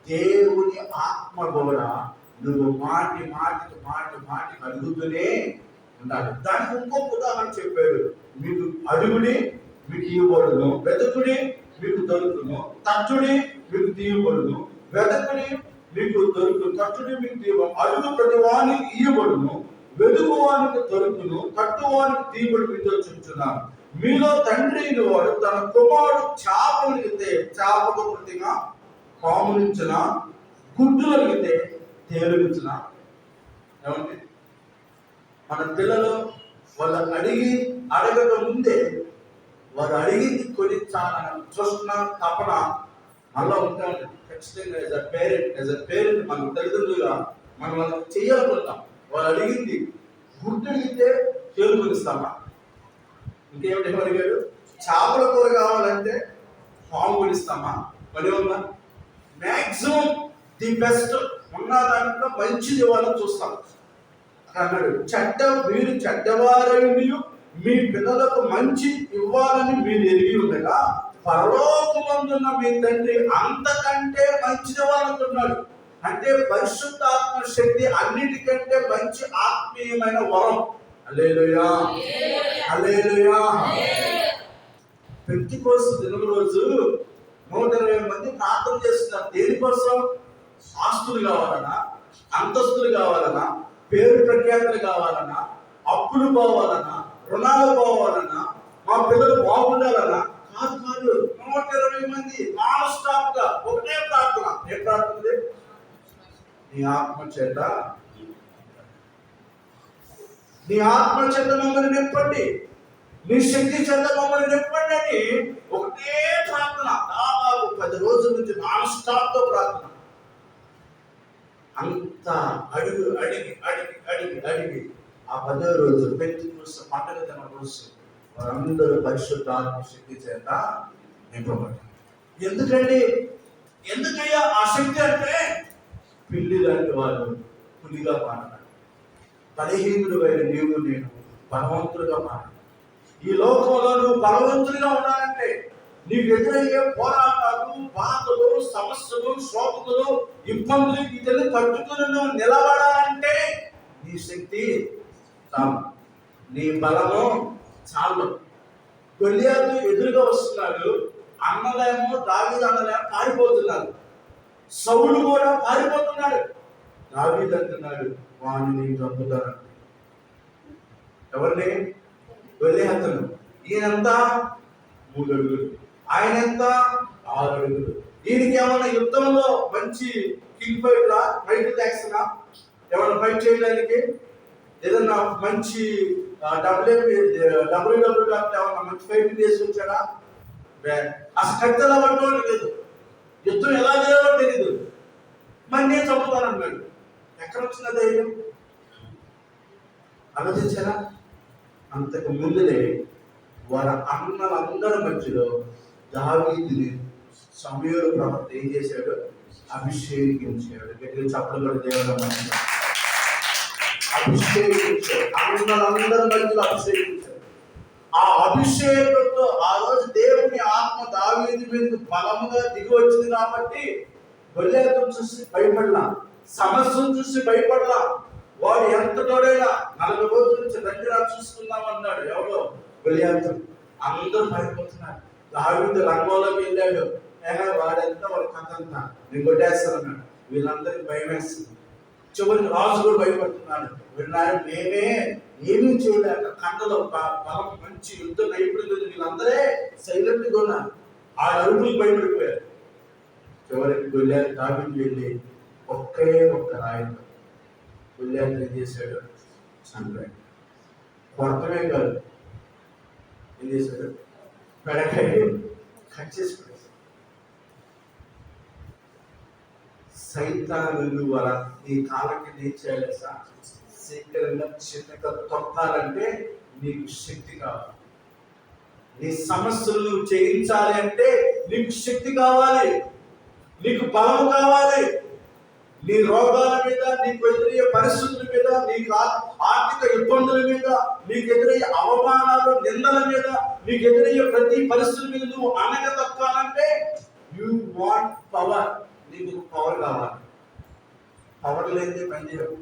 దేవుని ఆత్మ కూడా నువ్వు మాటికి అడుగుతూనే ఉండాలి. దానికి ఇంకొక ఉదాహరణ చెప్పాడు, మీకు అడుగుడి మీకు ఇవ్వబడును, వెతుకుడి మీకు దొరుకును, తట్టుడి మీకు తీయబడును, వెతకుడి మీకు దొరుకును, తట్టుడి మీకు తీయబడు, అడుగు ప్రతి వానికి ఇయ్యబడును, వెతుకువానికి దొరుకును, తట్టువానికి తీయబడి మీతో చెప్తున్నాను. మీలో తండ్రి వాడు తన కుమారుడు చేపలిగితే చేపకు ప్రతిగా పామునించిన, గుడ్డులగితే తేలునిచ్చిన. ఏమండి, మన పిల్లలు వాళ్ళు అడగక ముందే వారు అడిగింది కొనిచ్చాలన్న తృష్ణ తపన మనలో ఉంటాడు. ఖచ్చితంగా యాజ్ అ పేరెంట్ మన తల్లిదండ్రులుగా మనం వాళ్ళకి చేయాలనుకుంటాం. వాళ్ళు అడిగింది గుడ్డు అడిగితే తేలు కొనిస్తామా, ఇంకేమిటి అడిగాడు, చేపల కూర కావాలంటే పాము కొనిస్తామా, మరి ఉందా, మ్యాక్సిమం ది బెస్ట్ ఉన్న దాంట్లో మంచిది ఇవ్వాలని చూస్తాం అన్నాడు. మీరు చెడ్డవారైనయు మీ పిల్లలకు మంచి ఇవ్వాలని మీరు ఎరిగి ఉండగా పరలోకమందున్న మీ తండ్రి అంతకంటే మంచిది ఇవ్వాలనుకున్నాడు. అంటే పరిశుద్ధాత్మ శక్తి అన్నిటికంటే మంచి ఆత్మీయమైన వరం. హల్లెలూయా, హల్లెలూయా. పెంతెకోస్తు దినం రోజు 120 మంది ప్రార్థన చేస్తున్నారు. దేనికోసం? ఆస్తులు కావాలనా, అంతస్తులు కావాలనా, పేరు ప్రఖ్యాతులు కావాలనా, అప్పులు పోవాలనా, రుణాలు పోవాలనా, మా పిల్లలు బాగుండాలనా కాదు కాదు 120 మంది నాన్ స్టాప్ గా ఒకటే ప్రార్థన. ఏం ప్రార్థన ఇది? నీ ఆత్మ చేత, నీ ఆత్మ చేత మమ్మల్ని నింపండి, నీ శక్తి చేత మమ్మల్ని నింపండి అని ఒకటే ప్రార్థన. దాదాపు 10 రోజుల నుంచి నాన్ స్టాప్ తో ప్రార్థన. అంత అడిగి అడిగి అడిగి అడిగి అడిగి ఆ 10వ రోజు పెంతెకొస్తు పండుగ దిన రోజు వారందరూ పరిశుద్ధ ఆత్మ శక్తి చేత నింపబడ్డారు. ఎందుకండి? ఎందుకయ్యా ఆ శక్తి అంటే పిల్లి లాంటి వాళ్ళు పులిగా మారతారు. బలహీనుడు అయిన నీవు నేను బలవంతులుగా మారాలి. ఈ లోకంలో నువ్వు బలవంతులుగా ఉండాలంటే నీకు ఎదురయ్యే పోరాటాలు, బాధలు, సమస్యలు, శోధనలు, ఇబ్బందులు వీటిని తట్టుకుని నువ్వు నిలబడాలంటే నీ శక్తి చాలు, నీ బలము చాలు. గొల్లియాతు ఎదురుగా వస్తున్నాడు, అన్నలేమో దావీదు అన్నలేమో పారిపోతున్నారు, సౌలు కూడా పారిపోతున్నాడు. దావీదు అంటున్నాడు, వాడిని నేను చంపుతాను. ఎవరిని? గొల్లియాతును. ఈయనంతా 3 అడుగులు, ఆయన ఎంత 6 అడుగులు. ఈయనకి ఏమన్నా యుద్ధంలో మంచి కింగ్ ఫైట్లా, ఫైట్ యాక్షన్ ఏమన్నా ఫైట్ చేయడానికి ఏదన్నా మంచి డబ్ల్యూడబ్ల్యూ ఏమన్నా మంచి ఫైట్ తీసుకొచ్చాడా? అసలు కట్టెలా పట్టుకోవడం లేదు, యుద్ధం ఎలా చేయాలో తెలీదు. మరి నేను చంపుతానన్నాడు. ఎక్కడ వచ్చిన ధైర్యం? ఆలోచించారా? అంతకు ముందులే వారి అన్నలందరి మధ్యలో దావీదుని సమూయేలు ప్రవక్త ఏం చేశాడు? అభిషేకించాడు. గట్టిగా చప్పట్లు కూడా దేవుడు అభిషేకించాడు. అన్నలందరి మధ్యలో అభిషేకించాడు. ఆ అభిషేకంతో ఆ రోజు దేవుని ఆత్మ దావీదు మీద బలముగా దిగి వచ్చింది కాబట్టి గొల్లియాతును చూసి భయపడలా, సమస్యను చూసి భయపడలా. వాడు ఎంత తోడైనా 40 రోజుల నుంచి దగ్గర చూసుకుందాం అన్నాడు. ఎవడో? గొల్లియాతు. అందరూ భయపడుతున్నారు. దావీదు రంగంలోకి వెళ్ళాడు. వాడంతా వాడి కథ అంతా నేను కొట్టేస్తానన్నాడు. వీళ్ళందరికీ భయం వేస్తుంది. చివరికి రాజు కూడా భయపడుతున్నాడు. విన్నారు, మేమే ఏమీ చేయలేక కండలో బలం మంచి యుద్ధ నైపుణ్యం వీళ్ళందరే సైలెంట్గా ఉన్నారు. ఆ అడుగులు భయపడిపోయారు. చివరికి గొల్లియాతు దావీదు వెళ్ళి ఒకే ఒక్క రాయితో గొల్లియాతు ఏం చేశాడు? చంపాడు. కొడతమే కాదు, ఏం చేశాడు? పెడకాయ కట్ చేసి పడేశాడు. సైతాను వల్ల నీ కాళ్ళకి ఏం చేయాలి సార్? శీఘ్రంగా చిన్నగా తొక్కాలంటే నీకు శక్తి కావాలి. నీ సమస్యలు నువ్వు చేయించాలి అంటే నీకు శక్తి కావాలి, నీకు బలం కావాలి. నీ రోగాల మీద, నీకు ఎదురయ్యే పరిస్థితుల మీద, నీకు ఆర్థిక ఇబ్బందుల మీద, నీకు ఎదురయ్యే అవమానాలు, నిందల మీద, నీకు ఎదురయ్యే ప్రతి పరిస్థితుల మీద నువ్వు అనగా తక్కాలంటే యూ వాంట్ పవర్. నీకు పవర్ కావాలి. పవర్ లేనిదే పని చేయవు.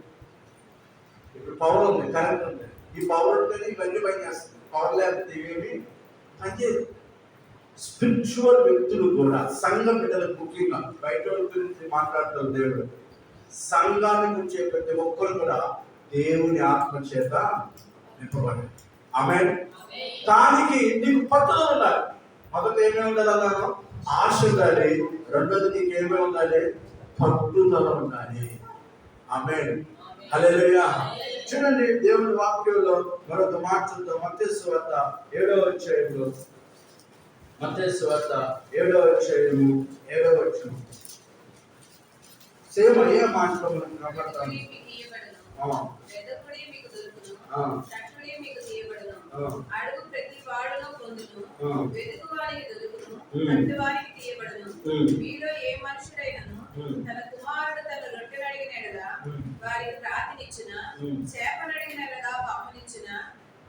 ఇప్పుడు పవర్ ఉంది, కరెంట్ ఉంది. ఈ పవర్ ఉంటేనే ఇవన్నీ పని చేస్తుంది. పవర్ లేకపోతే ఇవేమి పనిచేయదు. స్పిరిచువల్ వ్యక్తులు కూడా సంఘం బిడ్డలకు ముఖ్యంగా బయట గురించి మాట్లాడుతారు. దేవుడు సంఘాన్ని గురించి ప్రతి ఒక్కరు కూడా దేవుని ఆత్మ చేత నింపబడి. ఆమేన్. దానికి నీకు పట్టుదల ఉండాలి. మొదట ఏమేమి ఉండాలి అన్నాను? ఆశ ఉండాలి. రెండోది నీకు ఏమేమి ఉండాలి? పట్టుదల ఉండాలి. ఆమేన్. హల్లెలూయా. చూడండి దేవుని వాక్యంలో మరొక మాటలతో మత్తయి సువార్త 7వ అధ్యాయంలో, మత్తయి సువార్త 7వ అధ్యాయము 7వ వచనం సేమ్ అయ్యే మాటలో మనకు కనబడతాం. అడుగు ప్రతి వాడును పొందును, వెతుకు వారికి దొరుకును, తట్టు వారికి తీయబడును. మీలో ఏ మనుషుడైనను తన కుమారుడు తన రొట్టెను అడిగిన ఎడల వారికి రాతినిచ్చిన, చేపనడిగిన ఎడల పామునిచ్చిన,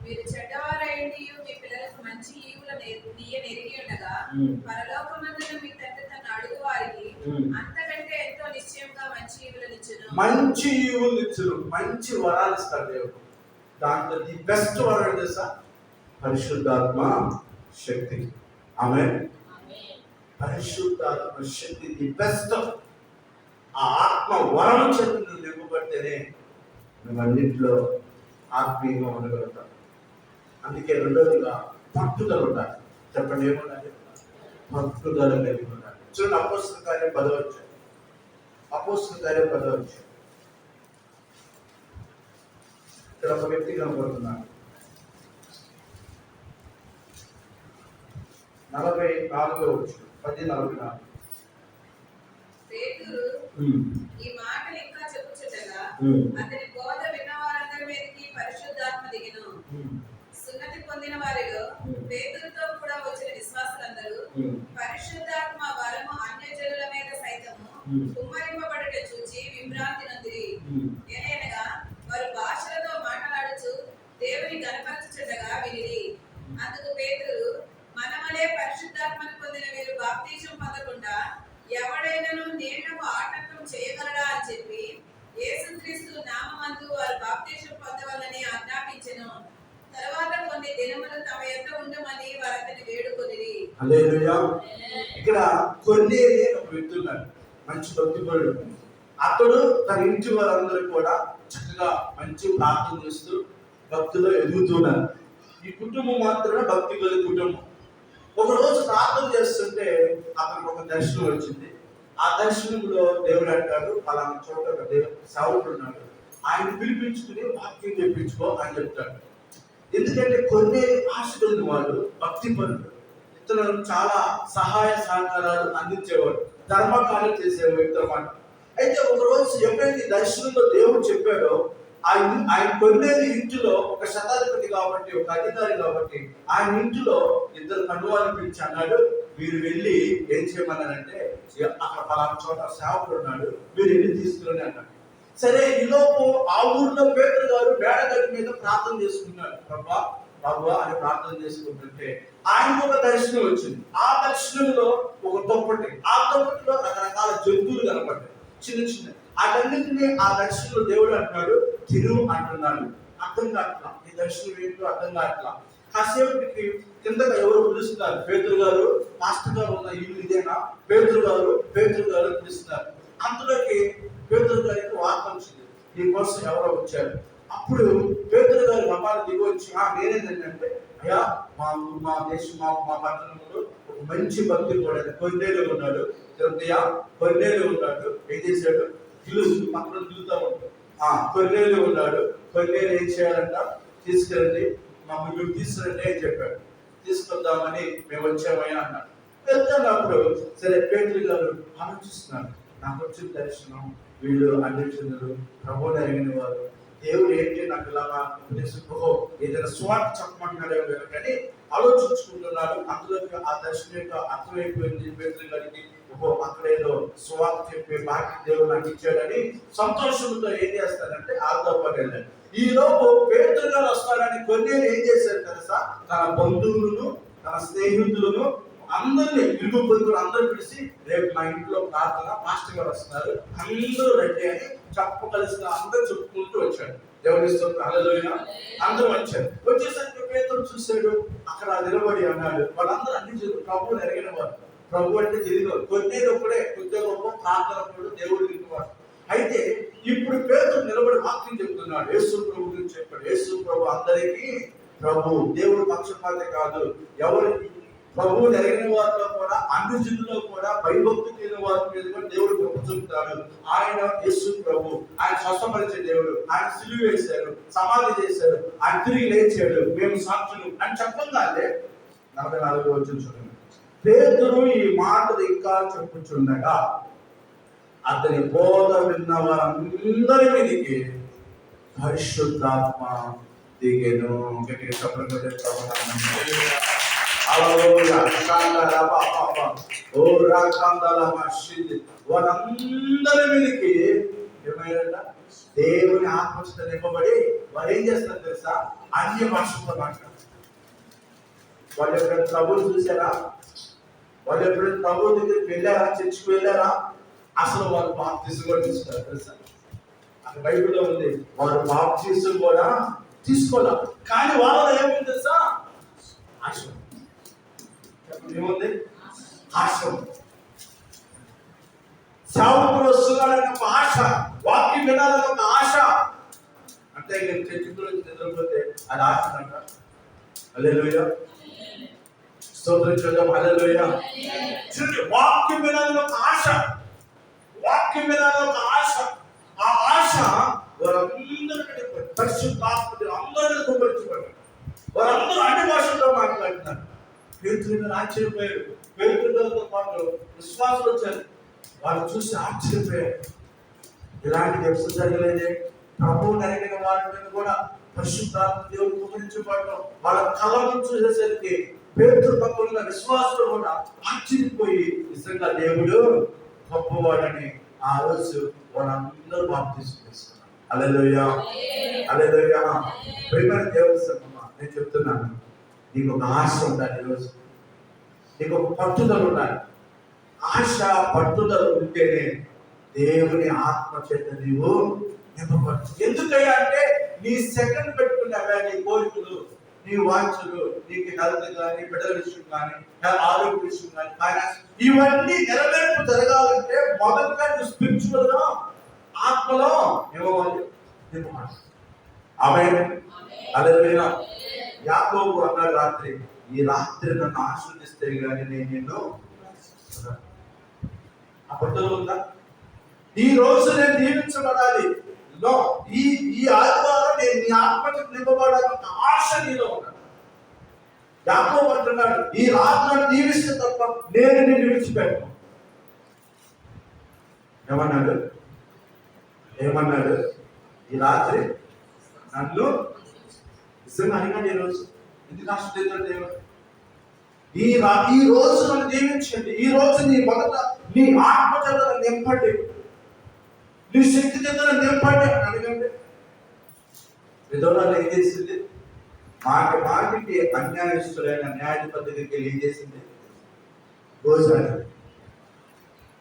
మీరు చెడ్డవారైంది మీ పిల్లలకు మంచి ఈవుల నెరిగి ఉండగా పరలోకమందున మీ తండ్రి తన అడుగు వారికి అంతకంటే ఎంతో నిశ్చయంగా మంచి ఈవులనిచ్చును. మంచి ఈవులు ఇచ్చును, మంచి వరాలు ఇస్తాడు దేవుడు. దాంట్లో ది బెస్ట్ వరం తెలుసా? పరిశుద్ధాత్మ శక్తి. ఆమేన్. పరిశుద్ధాత్మ శక్తి ది బెస్ట్. ఆ ఆత్మ వరం చేతి నువ్వు నింపబడితేనే నువ్వు అన్నింటిలో ఆత్మీయంగా ఉండగలుగుతావు. అందుకే రెండోదిగా పట్టుదల ఉండాలి. చెప్పండి ఏమన్నది? భక్తులు కలిగి ఉన్నారు. చూడండి అపోస్తల కార్యం 10వ అధ్యాయం. అపోస్తల కార్యం 10వ అధ్యాయం. ఇక్కడ ఒక వ్యక్తి కనబడుతున్నాడు. 44వ వచనం, 10:44. పేతురు ఈ మాటలు ఇంకా చెప్పుచుండగా అతని బోధ విన్న వారందరి మీదకి పరిశుద్ధాత్మ దిగెను. సున్నతి పొందిన వారిలో పేతురుతో కూడా వచ్చిన విశ్వాసులందరూ పరిశుద్ధాత్మ వరము అన్యజనుల మీద సైతము కుమ్మరింపబడుట చూచి విభ్రాంతి నొందిరి. ఏలయనగా వారు భాషలతో మాట్లాడుచు దేవుని గణపరచుచుండగా వినిరి. అందుకు పేతురు, మనమలే పరిశుద్ధాత్మను పొందిన వీరు బాప్తిజం పొందకుండా ఎవడైనను నీళ్లకు ఆటంకం చేయగలడా అని చెప్పి యేసుక్రీస్తు నామమందు వారు బాప్తిజం పొందవలని ఆజ్ఞాపించెను. తర్వాత కొన్ని దినములు తమ యొద్ద ఉండమని వారు అతన్ని వేడుకొనిరి. హల్లెలూయా. ఇక్కడ కొన్ని ఒక వ్యక్తి ఉన్నాడు, మంచి భక్తిపరుడు. అతడు తన ఇంటి వారందరూ కూడా చక్కగా మంచి ప్రార్థన చేస్తూ భక్తిలో ఎదుగుతున్నారు. ఈ కుటుంబం మాత్రమే భక్తి గల కుటుంబం. ఒక రోజు ప్రార్థన చేస్తుంటే అతనికి ఒక దర్శనం వచ్చింది. ఆ దర్శనంలో దేవుడు అంటాడు, పలానా చోట ఒక సేవకుడు ఉన్నాడు, ఆయన పిలిపించుకుని వాక్యం చెప్పించుకో అని చెప్తాడు. ఎందుకంటే కొన్ని ఆశ కలిగిన వాడు భక్తి పరుడు, ఇతరులను చాలా సహాయ సహకారాలు అందించేవాడు, ధర్మకార్యం చేసే వ్యక్తి అన్నమాట. అయితే ఒక రోజు ఎప్పుడైతే దర్శనంలో దేవుడు చెప్పాడో ఆయన కొన్నేది ఇంటిలో ఒక శతాధిపతి కాబట్టి, ఒక అధికారి కాబట్టి, ఆయన ఇంటిలో ఇద్దరు కన్నువాళ్ళు పిలిచి అన్నాడు, మీరు వెళ్ళి ఏం చేయమన్నారంటే అక్కడ పలానా చోట సేవకుడు ఉన్నాడు, మీరు వెళ్ళి తీసుకుని అన్నాడు. సరే, ఈలోపు ఆ ఊర్లో పేతురు గారు మేడగది మీద ప్రార్థన చేసుకున్నాడు. ప్రభువా అని ప్రార్థన చేసుకుంటుంటే ఆయనకు ఒక దర్శనం వచ్చింది. ఆ దర్శనంలో ఒక దుప్పటి, ఆ దుప్పటిలో రకరకాల జంతువులు కనపడ్డాయి, చిన్న చిన్న. అటన్నిటినీ ఆ దర్శనంలో దేవుడు అంటున్నాడు, తిరుగు అంటున్నాడు. అర్థం కావట్లా, ఈ దర్శనం ఏంటో అర్థం కావట్లా. కాసేపటికి కిందగా ఎవరు పిలుస్తున్నారు, పేతురు గారు, మాస్టర్ గారు ఉన్న ఇల్లు ఇదేనా, పేతురు గారు పిలుస్తున్నారు. అంతలోకి పేతురు గారికి వార్త వచ్చింది, దీనికోసం ఎవరో వచ్చారు. అప్పుడు పేతురు గారు రమాలు దిగి వచ్చి, నేనేంటంటే అయ్యా మా దేశం మా పట్టణంలో ఒక మంచి భక్తి కూడా కొన్నేళ్ళు ఉన్నాడు, కొన్నేళ్ళు ఉన్నాడు. ఏం చేశాడు, పక్కన తిరుగుతూ ఉంటాడు. కొన్నేళ్ళు ఉన్నాడు, కొన్నేళ్ళు ఏం చేయాలంట, తీసుకెళ్ళండి మమ్మల్ని తీసుకురండి అని చెప్పాడు. తీసుకొద్దామని మేము వచ్చామయ్యా అన్నాడు. వెళ్తున్నప్పుడు సరే పేతురు గారు ఆలోచిస్తున్నాడు, నాకు వచ్చిన దర్శనం, వీళ్ళు అన్నిటిందులు ప్రభువుని అడిగిన వారు, దేవుడు ఏంటి నాకు ఇలాగా ఉపదేశించో ఏదైనా స్వార్థ చెప్పమంటున్నాడో కానీ ఆలోచించుకుంటున్నాడు. అందులోకి ఆ దర్శనం యొక్క అర్థమైపోయింది పేతురు గారికి. అక్కడ ఏదో స్వార్థ చెప్పే బాకి దేవుడు నాకు ఇచ్చాడని సంతోషంతో ఏం చేస్తాడంటే ఆతో పాటు వెళ్ళాడు. ఈ లోపు పేతురు గారు వస్తాడని కొన్ని ఏం చేశారు తెలుసా, తన బంధువులను తన స్నేహితులను అందరినీ ఇరుగు పొరుగులు అందరూ పిలిచి, రేపు మా ఇంట్లో ప్రార్థన, మాస్టర్ గారు వస్తున్నారు, అందరూ రెడ్డి అని కలిసిన అందరూ చెప్పుకుంటూ వచ్చాడు. దేవుని స్తోత్రం, హల్లెలూయా. అందరూ వచ్చారు. వచ్చేసరికి పేతురు చూశాడు, అక్కడ నిలబడి అన్నాడు, వాళ్ళందరూ అన్ని ప్రభువుని ఎరిగిన వారు, ప్రభు అంటే తెలియదు, కొద్దిగా ఒక్కడే కొద్దిగా గొప్ప ప్రార్థన దేవుడు తిరిగివాడు. అయితే ఇప్పుడు పేతురు నిలబడి వాక్యం చెప్తున్నాడు, యేసు ప్రభు గురించి చెప్పాడు. యేసు ప్రభు అందరికీ ప్రభు, దేవుడు పక్షపాతి కాదు. ఎవరు ప్రభువు ఎరిగిన వారిలో కూడా, అన్ని జిల్లులో కూడా భయభక్తి కలిగిన వారి మీద కూడా దేవుడు గొప్ప చూపుతాడు. ఆయన యేసు ప్రభు, ఆయన స్వస్థపరిచే దేవుడు, ఆయన సిలువ వేశాడు, సమాధి చేశాడు, ఆయన తిరిగి లేచాడు, మేము సాక్షులు అని చెప్పగానే 44వ వచనం చూడండి. పేతురు ఈ మాటలు ఇంకా చెప్పుచుండగా అతని బోధ విన్న వారందరి మీదకి పరిశుద్ధాత్మ దిగెను. వారందరి మీదకి ఏమైనా దేవుని ఆత్మస్థ నింపబడి వారు ఏం చేస్తారు తెలుసా, అన్య భాషలతో మాట్లాడతారు. వాళ్ళు ఎప్పుడైనా ప్రభువుని చూసారా, వాళ్ళు ఎప్పుడైనా ప్రభు దగ్గరికి వెళ్ళారా, చర్చికి వెళ్ళారా, అసలు వాళ్ళు బాప్తీసం కూడా తీసుకున్నారు తెలుసా. అక్కడ బైబిల్లో ఉంది, వారు బాప్తీసం కూడా తీసుకోవాలి. కానీ వాళ్ళలో ఏముంది తెలుసా, ఆశ. ఏముంది, ఆశ. సేవకుడు వస్తున్నాడని ఒక ఆశ, వాక్యం వినాలని ఒక ఆశ. అంటే చర్చిలో నిద్రపోతే అది ఆశ అంట. హల్లెలూయా. స్తోత్రం చేద్దాం. హల్లెలూయా. చూడండి, వాక్యం వినాలని ఒక ఆశ, వాక్యం వినాలని ఒక ఆశ. ఆ ఆశ వారందరికీ పరిశుద్ధాత్మ అందరికీ కుమరించబడ్డారు. వారందరూ అన్ని భాషల్లో మాట్లాడుతున్నారు. పేతురు ఆశ్చర్యపోయారు. పేతురుతో పాటు విశ్వాసులు వచ్చారు. వాళ్ళు చూసి ఆశ్చర్యపోయారు. ఇలాంటి ఎప్పుడు జరగలేదే. ప్రభువు నరిగిన వారి మీద కూడా పరిశుద్ధాత్మ దేవుడు కుమరించబడడం వాళ్ళ కళ్ళను చూసేసరికి పేతురు పక్కన విశ్వాసులు కూడా ఆశ్చర్యపోయి నిజంగా దేవుడు గొప్పవాడని ఆ రోజు వాళ్ళందరూ బాప్తిసం తీసుకున్నారు. హల్లెలూయా, హల్లెలూయా. ప్రియమైన దేవుని సంగమా, నేను చెప్తున్నాను, నీకు ఒక ఆశ ఉండాలి. ఈరోజు నీకు ఒక పట్టుదల ఉండాలి. ఆశ పట్టుదల ఉంటేనే దేవుని ఆత్మ చేత నీవు నింపబడు. ఎందుకయ్యా అంటే నీ సెకండ్ పెట్టుకున్నావా, నీ కోరికలు, నీ వాంఛలు, నీకు హెల్త్ కానీ, బిడ్డల విషయం కానీ, ఆరోగ్య విషయం కానీ, ఫైనాన్స్, ఇవన్నీ నెరవేర్పు జరగాలంటే మొదలుగా నువ్వు స్పిరిచువల్ గా ఆత్మలో ఇవ్వాలి. ఆమేన్. హల్లెలూయా. యాకోబు అన్నాడు రాత్రి, ఈ రాత్రి నన్ను ఆశీర్వదిస్తే గానీ నేను నిన్ను. ఆ పట్టుదల ఉందా? ఈ రోజు నేను దీవించబడాలి, ఈ ఆదివారం నేను నీ ఆత్మకి నింపబడాలని ఆశ నీలో ఉన్నాడు. యాకోబు అంటున్నాడు, ఈ రాత్రి నన్ను దీవిస్తే తప్ప నేను నిన్ను విడిచిపెట్టను. ఏమన్నాడు? ఈ రాత్రి నన్ను నిజంగా అడిగాడు. ఈ రోజు ఎందుకు ఆశీర్వదించాడు దేవుడు? ఈ రోజు నన్ను దీవించండి. ఈ రోజు నీ మొదట నీ ఆత్మ చేత నింపండి, నీ శక్తి చేత నింపండి అని అడగండి. విధవరాలు ఏం చేసింది? మాటికి అన్యాయస్తులైన న్యాయాధిపతి దగ్గరికి ఏం చేసింది? భోజనాలు,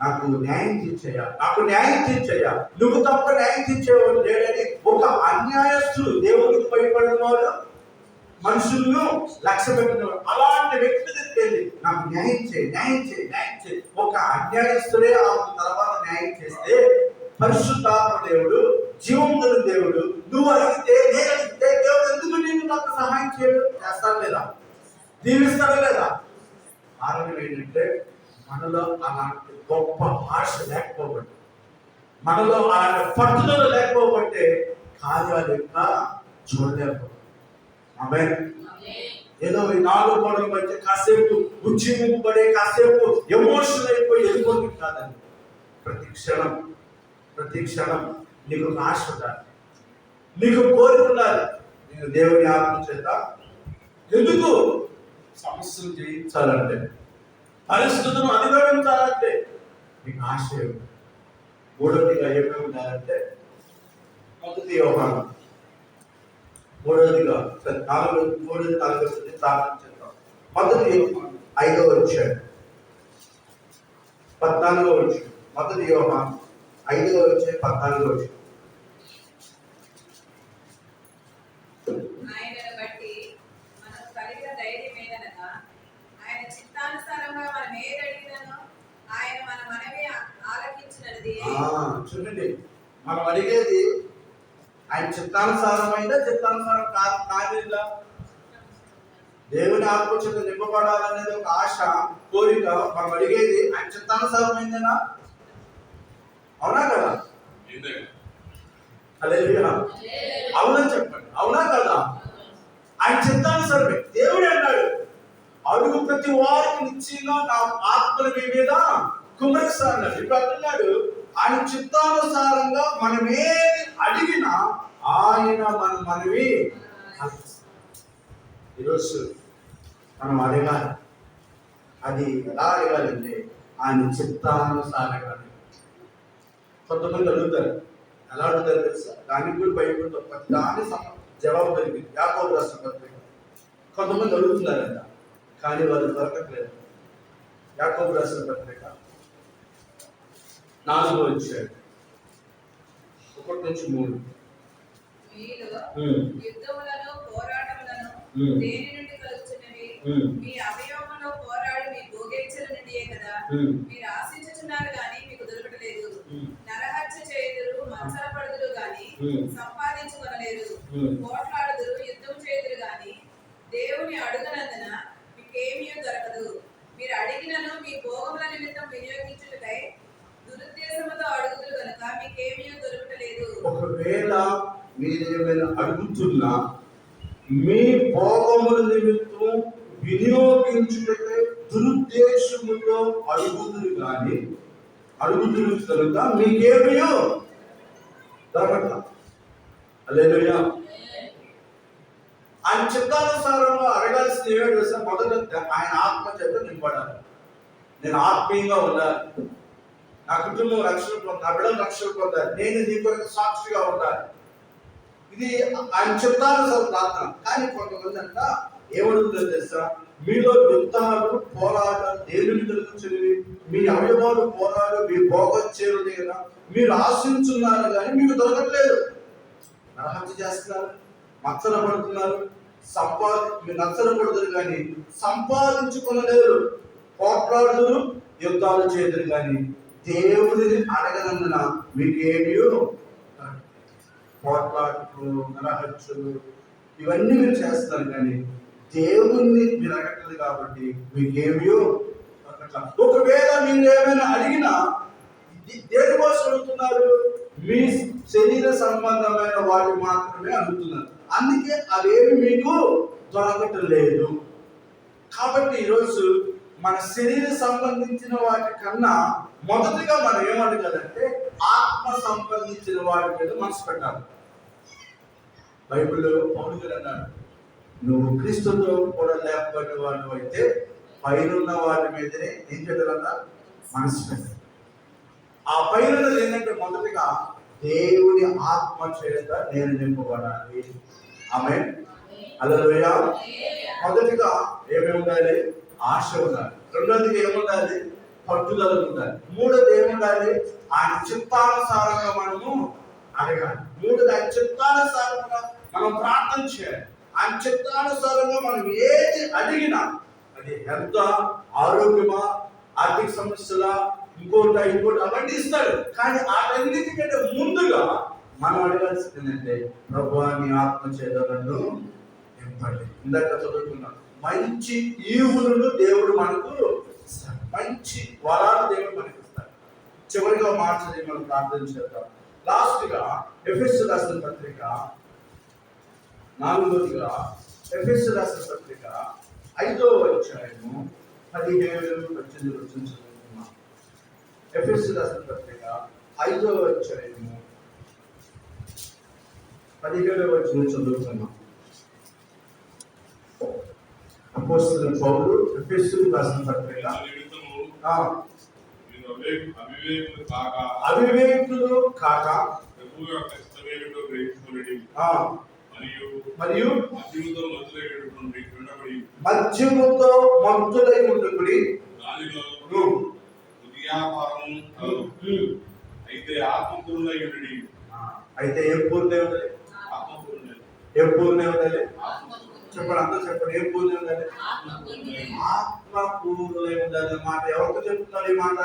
నాకు న్యాయం తీర్చయ్యా, నాకు న్యాయం తీర్చయ్యా, నువ్వు తప్ప న్యాయం తీర్చేవాడు లేడని ఒక అన్యాయస్తుడు, దేవుడికి భయపడిన వాడు, మనుషులను లక్ష్య పెట్టినవాడు, అలాంటి వ్యక్తి దగ్గరికి నాకు న్యాయం చేయి, న్యాయం చేయి, న్యాయం చేయి. ఒక అన్యాయస్తుడే ఆ తర్వాత న్యాయం చేస్తే పరిశుద్ధాత్మ దేవుడు, జీవముగల దేవుడు, నువ్వు అడిగితే, నేను అడిగితే దేవుడు ఎందుకు నీకు నాకు సహాయం చేయడు? చేస్తాడు లేదా? దీవిస్తాడు లేదా? కారణం ఏంటంటే మనలో అలాంటి గొప్ప ఆశ లేకపోబట్టి, మనలో అలాంటి పట్టుదల లేకపోబట్టే కార్యాలు ఇంకా చూడలేకపోతే. ఆమేన్. ఏదో ఈ 4 గోడల మధ్య కాసేపు ఉజ్జీవింపబడే, కాసేపు ఎమోషనల్ అయిపోయి వెళ్ళిపోతుంది కాదండి. ప్రతి క్షణం నీకు ఒక ఆశ ఉండాలి, నీకు కోరిక ఉండాలి. నేను దేవుని ఆత్మ చేత ఎందుకు సమస్యలు జయించాలంటే, పరిస్థితులను అధిగమించాలంటే నీకు ఆశ. మూడవదిగా ఏమేమి ఉండాలంటే, మొదటి యోహాను 3వ ప్రార్థన చేద్దాం. మొదటి యోహాను 5వ అధ్యాయం 14వ వచనం. మొదటి యోహాను 5వ అధ్యాయం 14వ వచనం. ఆయనను బట్టి మనకు కలిగిన ధైర్యం ఏదనగా, ఆయన చిత్తానుసారంగా మనం ఏది అడిగినను ఆయన మన మనవి ఆలకించినది. చూడండి, మనం అడిగేది ఆయన చిత్తానుసారమైందా, చిత్తానుసారం కాదా? దేవుని ఆత్మ చేత నింపబడాలనేది ఒక ఆశ, కోరిక. మనం అడిగేది ఆయన చిత్తానుసారమైందేనా? అవునా కదా? హల్లెలూయా. అవునని చెప్పండి. అవునా కదా? ఆయన చిత్తానుసారమే. దేవుడు అన్నాడు, అడుగు ప్రతి వారికి నిశ్చయంగా నా ఆత్మల మీ మీద కుమ్మరిస్తాడు. ఇప్పుడు అంటున్నాడు, ఆయన చిత్తానుసారంగా మనం ఏది అడిగినా ఆయన మనవి. ఈరోజు మనం అడగాలి. అది ఎలా అడగాలంటే ఆయన చిత్తానుసారంగా. కొంతమంది అడుగుతారు, ఎలా అడుగుతారు తెలుసా? దానికి కూడా భయపడుతూ ప్రతి దాని జవాబు దొరికింది. యాకోబు రాసిన పత్రిక. కొంతమంది అడుగుతున్నారంట, కానీ వాళ్ళు దొరకట్లేదు. యాకోబు రాసిన పత్రిక 4వ అధ్యాయం 1-3. మీలో యుద్ధములను పోరాటములను దేని నుండి కలుగుతున్నవి? మీ అవయవములో పోరాడి మీ భోగేచ్ఛల నుండియే కదా. మీరు ఆశించుచున్నారు గాని మీకు దొరకట్లేదు. నరహత్య చేయుదురు, మంచల పడుదురు గాని సంపాదించుకొనలేరు. పోట్లాడుదురు, యుద్ధం చేయుదురు గాని దేవుని అడుగనందున మీకేమీ దొరకదు. మీరేమైనా అడుగుతున్నా మీ భోగముల నిమిత్తం వినియోగించుటకే దురుద్దేశముతో అడుగుతురు కానీ అడుగుతురు కనుక మీకేమయో దొరకట్లా. హల్లెలూయా. ఆయన చిత్తానుసారంగా అడగాల్సిన ఏమేమి తెలుసా? మొదట ఆయన ఆత్మ చేత నింపడాలి. నేను ఆత్మీయంగా ఉండాలి, నా కుటుంబం రక్షణ పొందాలి, నా బిడ్డలు రక్షణ పొందాలి, నేను నీ కొరకు సాక్షిగా ఉండాలి. ఇది ఆయన చిత్తానుసారం ప్రార్థన. కానీ కొంతమంది అంట ఏమడుగుతుందో తెలుసా? మీలో యుద్ధాలు పోరాటాలు దేవుని కలుగుతుంది, మీ అవయవాలు పోరాడు, మీ భోగం చేరుది కదా, మీరు ఆశించున్నారు కానీ మీకు దొరకట్లేదు. నరహత్య చేస్తున్నారు, మత్సర పడుతున్నారు, మీరు నచ్చర పడుతున్నారు కానీ సంపాదించుకునలేరు, పోట్లాడుతురు, యుద్ధాలు చేయదురు కానీ దేవుడిని అడగనందున మీకు ఏమీ పోట్లాట్లు, నరహత్యలు ఇవన్నీ మీరు చేస్తున్నారు కానీ దేవుణ్ణి మీరు అడగట్లేదు కాబట్టి మీకేమో అట్లా. ఒకవేళ మీరు ఏమైనా అడిగినా దేనికోసం అడుగుతున్నారు? మీ శరీర సంబంధమైన వాటి మాత్రమే అడుగుతున్నారు. అందుకే అవేమి మీకు దొరకటం లేదు. కాబట్టి ఈరోజు మన శరీర సంబంధించిన వాటి కన్నా మొదటిగా మనం ఏమడగాలంటే ఆత్మ సంబంధించిన వాటి మీద మనసు పెట్టాలి. బైబిల్లో పౌలు గారు అన్నాడు, నువ్వు క్రీస్తుతో కూడా లేకపోయిన వాడు అయితే పైనున్న వాటి మీదనే ఏం చేయాలన్నా మనసు పెట్టాలి. ఆ పైనున్నది ఏంటంటే మొదటిగా దేవుని ఆత్మ చేత నేను నింపబడాలి. ఆమేన్. హల్లెలూయా. మొదటిగా ఏమేమి ఉండాలి? ఆశ ఉండాలి. రెండోదిగా ఏముండాలి? పట్టుదల ఉండాలి. మూడోది ఏముండాలి? ఆయన చిత్తానుసారంగా మనము అడగాలి. మూడోది ఆయన చిత్తానుసారంగా మనం ప్రార్థన చేయాలి. ఆయన చిత్తానుసారంగా మనం ఏది అడిగినా అది ఎంత ఆరోగ్యమా, ఆర్థిక సమస్యల, ఇంకోటి అవన్నీ ఇస్తాడు. కానీ వాటన్నిటికంటే ముందుగా మనం అడగాల్సింది ఏంటంటే ప్రభువా నీ ఆత్మ చేత నన్ను నింపండి. ఇందాక చదువుకున్నాం, మంచి ఈవులను దేవుడు మనకు ఇస్తాడు, మంచి వరాలు దేవుడు మనకు ఇస్తాడు. చివరిగా మార్చది మనం ప్రార్థన చేద్దాం. లాస్ట్ గా ఎఫెసీయులకు రాసిన పత్రిక 4వ ఎఫెసీయులకు రాసిన పత్రిక 5వ అధ్యాయము 17-18 చదువుకున్నాం. ఎఫెసీయులకు రాసిన పత్రిక 5వ అధ్యాయము 17 చదువుకున్నాం. అపోస్తలుడైన పౌలు ఎఫెసీయులకు రాసిన పత్రిక అవివేకులు కాక మరియు మద్యముతో మత్తులై ఉండుకుడి. అయితే ఏం పూర్ణే ఉండాలి? ఏం పూర్ణే ఉండాలి? చెప్పండి, అందరూ చెప్పండి. ఏం పూర్ణే ఉండాలి? ఆత్మ పూర్ణులై ఉండాలి. మాట ఎవరితో చెప్తున్నారు ఈ మాట?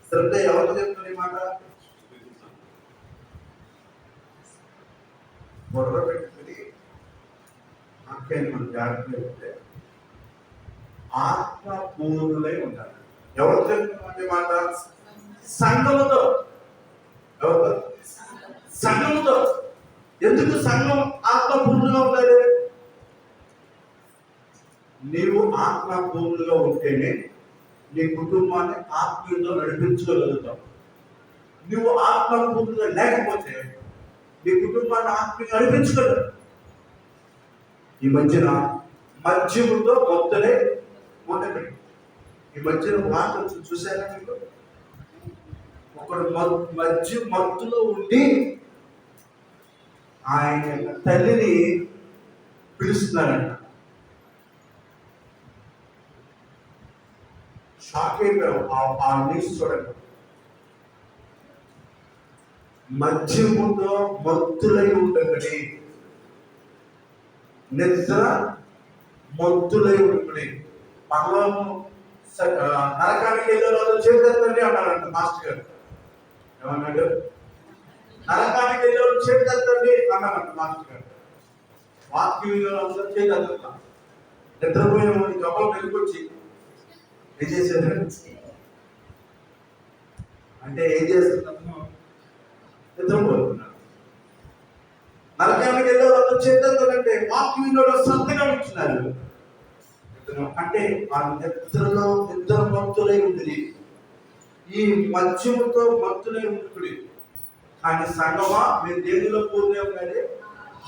శ్రద్ధ ఎవరితో చెప్తున్నారు ఈ మాట? బుర్ర పెట్టుకుని వాక్యాన్ని మనం జాగ్రత్తగా చెప్తే ఆత్మ పూర్ణులై ఉండాలి. ఎవరితో చెప్తున్నారు ఈ మాట? సంఘముతో. ఎవరితో? సంఘముతో. ఎందుకు సంఘం ఆత్మ పూర్ణంగా ఉండాలి? నీవు ఆత్మ పూర్ణంగా ఉంటేనే నీ కుటుంబాన్ని ఆత్మీయంగా నడిపించగలుగుతావు. నువ్వు ఆత్మ పూర్ణంగా లేకపోతే నీ కుటుంబాన్ని ఆత్మీయంగా నడిపించగలరు. ఈ మధ్యన మద్యముతో మొత్తలే ఉండకండి. ఈ మధ్యన మాట చూసారా మీకు? ఒకడు మత్తులో ఉండి ఆయన తల్లిని పిలుస్తున్నారంట. షాక్ అయిపోయావు ఆ న్యూస్ చూడండి. మద్యముతో మత్తులై ఉండకడి, నిద్ర మత్తులై ఉండకడి. పర్లోకం నరకానికి వెళ్ళే రోజు చేతండి అన్నారంట మాస్టర్ గారు. ఏమన్నాడు? నరకానికి వెళ్ళే రోజు చేతండి అన్నారంట మాస్టర్ గారు. వాక్యం అందరూ చేతండి. నిద్రపోయిన గొప్పలు వెలుకొచ్చి ఏం చేశారు అంటే ఏం చేస్తున్నాము? నిద్రపోతున్నారు. నరకానికి వెళ్ళే వాళ్ళు చేద్దంటే వాక్యంలో శ్రద్ధగా ఉంటున్నారు. అంటే ఆ నిద్రలో నిద్ర మత్తులై ఉంటుంది, ఈ మద్యముతో మత్తులై ఉంటుంది. కానీ సంగమా మీరు దేనిలో పూర్ణే ఉన్నది?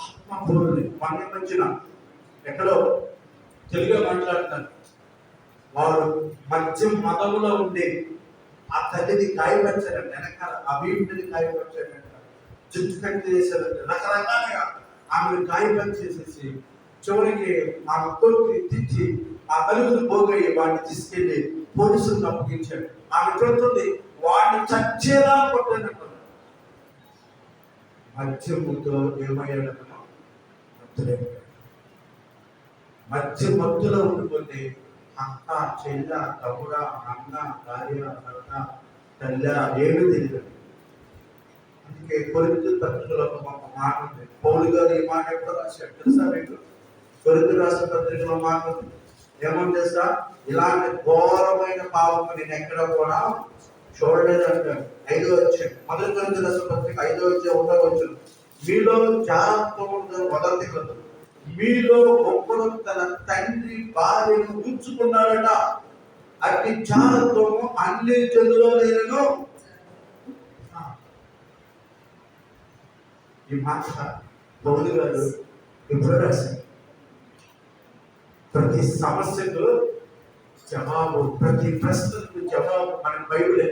ఆత్మ పూర్ణి. మన మధ్యన ఎక్కడో తెలుగుగా మాట్లాడుతారు, వారు మద్యం మదములో ఉండి ఆ తల్లిని గాయపరిచారంట, వెనకాల ఆ వీటిని గాయపరిచారంట, జుట్టు కట్టి చేశారంట, రకరకాలుగా ఆమెను గాయపరిచేసేసి చివరికి ఆమె కొడుకు తెచ్చి ఆ తలుపును పోగొయ్యి వాడిని తీసుకెళ్లి పోలీసులకు అప్పగించాడు. ఆమె చెబుతుంది వాడిని చచ్చేలా కొట్టానంటున్నాడు. మద్యముతో ఏమయ్యాడన్నా మత్తులైపోయాడు. మధ్య మత్తులో ఉండిపోతే అక్క, చెల్ల, తమ్ముడ, అన్న, భార్య, భర్త, తల్లి ఏమీ తెలియదు. అందుకే కొరింథీ పత్రికలో ఒక మాట ఉంది. పౌలు గారు ఈ మాట ఎప్పుడు రాశాడు తెలుసా మీకు? కొరింథీ రాసిన పత్రికలో మాట ఉంది. ఏమని తెలుసా? ఇలాంటి ఘోరమైన పాపం నేను ఎక్కడ కూడా చూడలేదు అంటాడు. 5వ అధ్యాయం మొదటి కొరింథీ రాసిన పత్రిక 5వ అధ్యాయం 1వ వచనం. మీలో జాగ్రత్త వదంతి గ్రంథం. మీలో ఒక్కడు తన తండ్రి భార్యను ఉంచుకున్నాడట, అట్టి జాగ్రత్తము అన్ని జనులో లేను. ఈ మాట పౌలు గారు ఎప్పుడు రాశారు? ప్రతి సమస్యకు జవాబు, ప్రతి ప్రశ్నకు జవాబు మన బైబిలే.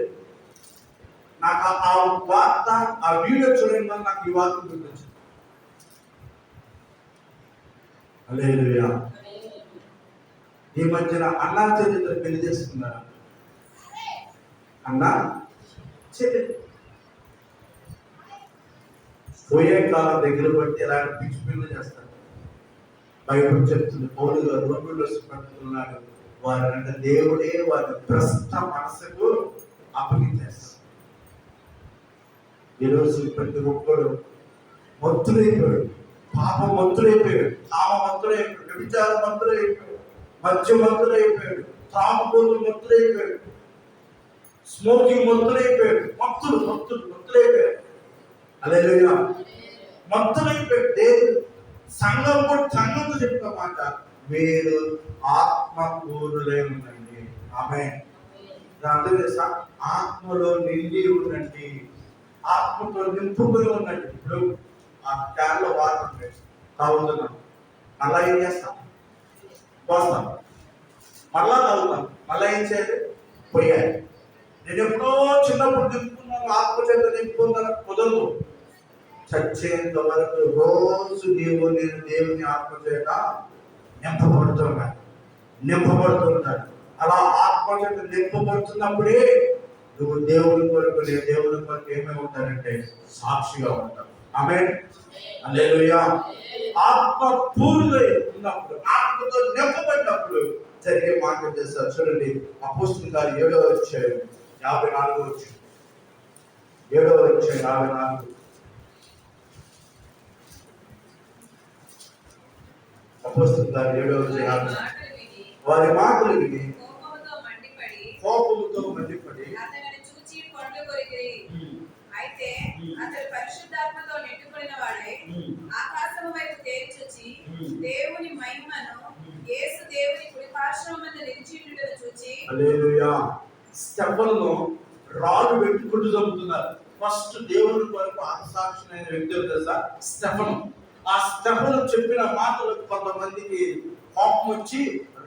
నాకు ఆ వార్త, ఆ వీడియో చూడండి, నాకు ఈ వార్త గుర్తొచ్చింది. హల్లెలూయా. ఈ మధ్యన అన్నా చెల్లెలు పెళ్లి చేసుకున్నారా? అన్నా చెల్లెలు పోయే కాలం దగ్గర బట్టి ఎలాంటి పిచ్చి పిల్లలు చేస్తారు. బైబిల్ చెప్తుంది, పౌలు గారు రోమిలో పట్టుకున్నాడు, వారంటే దేవుడే వారి భ్రష్ట మనసుకు అప్పగించేస్తారు. ఈరోజు ప్రతి ఒక్కడు మత్తులైపోయాడు, పాపం మత్తులైపోయాడు, కామ మత్తులైపోయాడు, వ్యభిచార మత్తులైపోయాడు, మద్య మత్తులైపోయాడు, తాగుబోతు మత్తులైపోయాడు, స్మోకింగ్ మత్తులైపోయాడు, మత్తులైపోయాడు. హల్లెలూయా. మత్తులైపోయాడు. దేవుడు సంఘంతో చెప్పిన మాట, మీరు ఆత్మపూర్ణులై ఉండండి. ఆమేన్. దాంతో తెలుసా? ఆత్మలో నిండి ఉండండి, ఆత్మతో నింపుకొని ఉండండి. ఇప్పుడు ఆ క్యాన్లో వాటర్ ఉంటాయి, తాగుతున్నాం, మళ్ళా ఏం చేస్తాం? పోస్తాం, మళ్ళా తాగుతాం, మళ్ళా ఏం చేయాలి? పోయాలి. నేను ఎప్పుడో చిన్నప్పుడు నింపుకున్నాను, ఆత్మ చేత నింపుకున్నాను, కుదరదు. చచ్చేంత వరకు రోజు దేవుని ఆత్మ చేత నింపబడుతున్నాడు. అలా ఆత్మ చేత నింపబడుతున్నప్పుడే నువ్వు దేవుని కొరకు, నేను దేవుని కొరకు ఏమై ఉంటానంటే సాక్షిగా ఉంటావు. ఆమేన్. హల్లెలూయా. ఆత్మ పూర్ణులై ఉన్నప్పుడు, ఆత్మతో నింపబడినప్పుడు జరిగే మాట చేస్తారు. చూడండి, అపోస్తలుల కార్యం 7వ అధ్యాయం 54వ వచనం. 7వ అధ్యాయం 54. అపోస్తలుల కార్యం 7వ అధ్యాయం 54. వారి మాటలు విని కోపముతో మండిపడి అతనిని చూచి కొండ కొరికిరి. అయితే అతడు పరిశుద్ధాత్మతో నిండుకొనిన వాడై ఆకాశము వైపు తేరి చూచి దేవుని మహిమను, యేసు దేవుని కుడి పార్శ్వమందు నిలిచియుండుటను చూచి. హల్లెలూయా. స్టెఫనును రాళ్ళు పెట్టుకుంటూ చంపుతున్నారు. ఫస్ట్ దేవుని కొరకు ఆత్మసాక్షులైన వ్యక్తులు తెలుసా? స్టెఫను. ఆ స్టెఫను చెప్పిన మాటలకు కొంతమందికి కోపం వచ్చి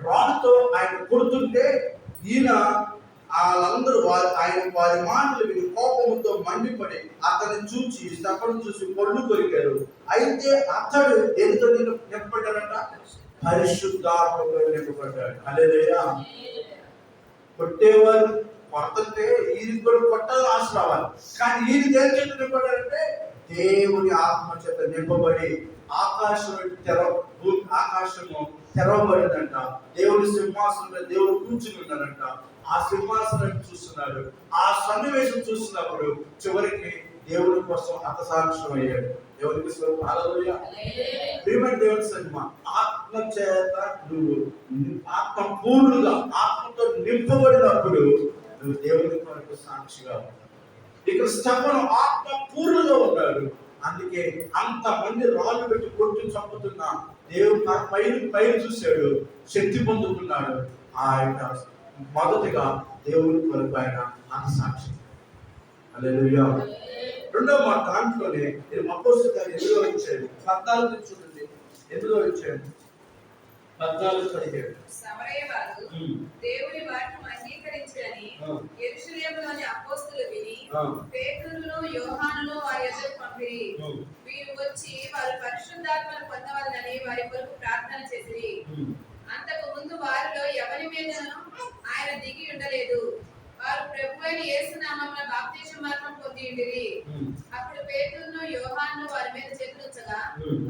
రాళ్ళతో ఆయన కొడుతుంటే ఈయన వాళ్ళందరూ వారి మాటలు విని కోపంతో మండిపడి అతన్ని చూసి, స్టెఫను చూసి పొళ్ళు కొరికారు. అయితే అతడు ఎందుతో నింపబడ్డాడంట? పరిశుద్ధాత్మతో నింపబడ్డాడు. హల్లెలూయా. కొట్టేవారు కొడుతుంటే ఈయన కూడా కొట్టాలని ఆశ రావాలి, కానీ ఈయన దేని చేత నింపబడ్డాడంటే దేవుని ఆత్మ చేత నింపబడి ఆకాశము తెరవబడిందంట. దేవుని సింహాసనంలో దేవుడు కూర్చుని ఉన్నాడంట. ఆ సింహాసనం చూస్తున్నాడు. ఆ సన్నివేశం చూస్తున్నప్పుడు చివరికి దేవుడి కోసం హతసాక్షం అయ్యాడు. దేవునికి స్వరూపం. హల్లెలూయా. ప్రియమైన దేవుని సన్నిధి, ఆత్మ చేత నువ్వు ఆత్మ పూర్ణుగా ఆత్మతో నింపబడినప్పుడు నువ్వు దేవుని కొరకు సాక్షిగా ఉంటావు. ఇక్కడ స్టెఫను ఆత్మ పూర్ణుగా ఉన్నాడు. అందుకే అంతమంది రాళ్ళు పెట్టి కొట్టి చంపుతున్నా దేవుడు తన పైన చూశాడు, శక్తి పొందుతున్నాడు. ఆయన మొదటిగా దేవుడి కొరకు ఆయన సాక్షి. హల్లెలూయా. రెండవ మాట దాంట్లోనే అపోస్తలుల కార్యం 8వ అధ్యాయం 14 చూడండి. 8వ అధ్యాయం 14-17. సమరయవారు దేవుని వాక్యం అంగీకరించని యెరూషలేములోని అపోస్తలులు విని పేతురును యోహానును వారి యొద్దకు పంపిరి. వీరు వచ్చి వారు పరిశుద్ధాత్మను పొందవలెనని వారి కొరకు ప్రార్థన చేసిరి. అంతకు ముందు వారిలో ఎవరి మీదను ఆయన దిగి ఉండలేదు. వారు ప్రభువైన యేసు నామమున బాప్తిస్మం పొంది ఉండిరి. అప్పుడు పేతురును యోహాను వారి మీద చేతులుంచగా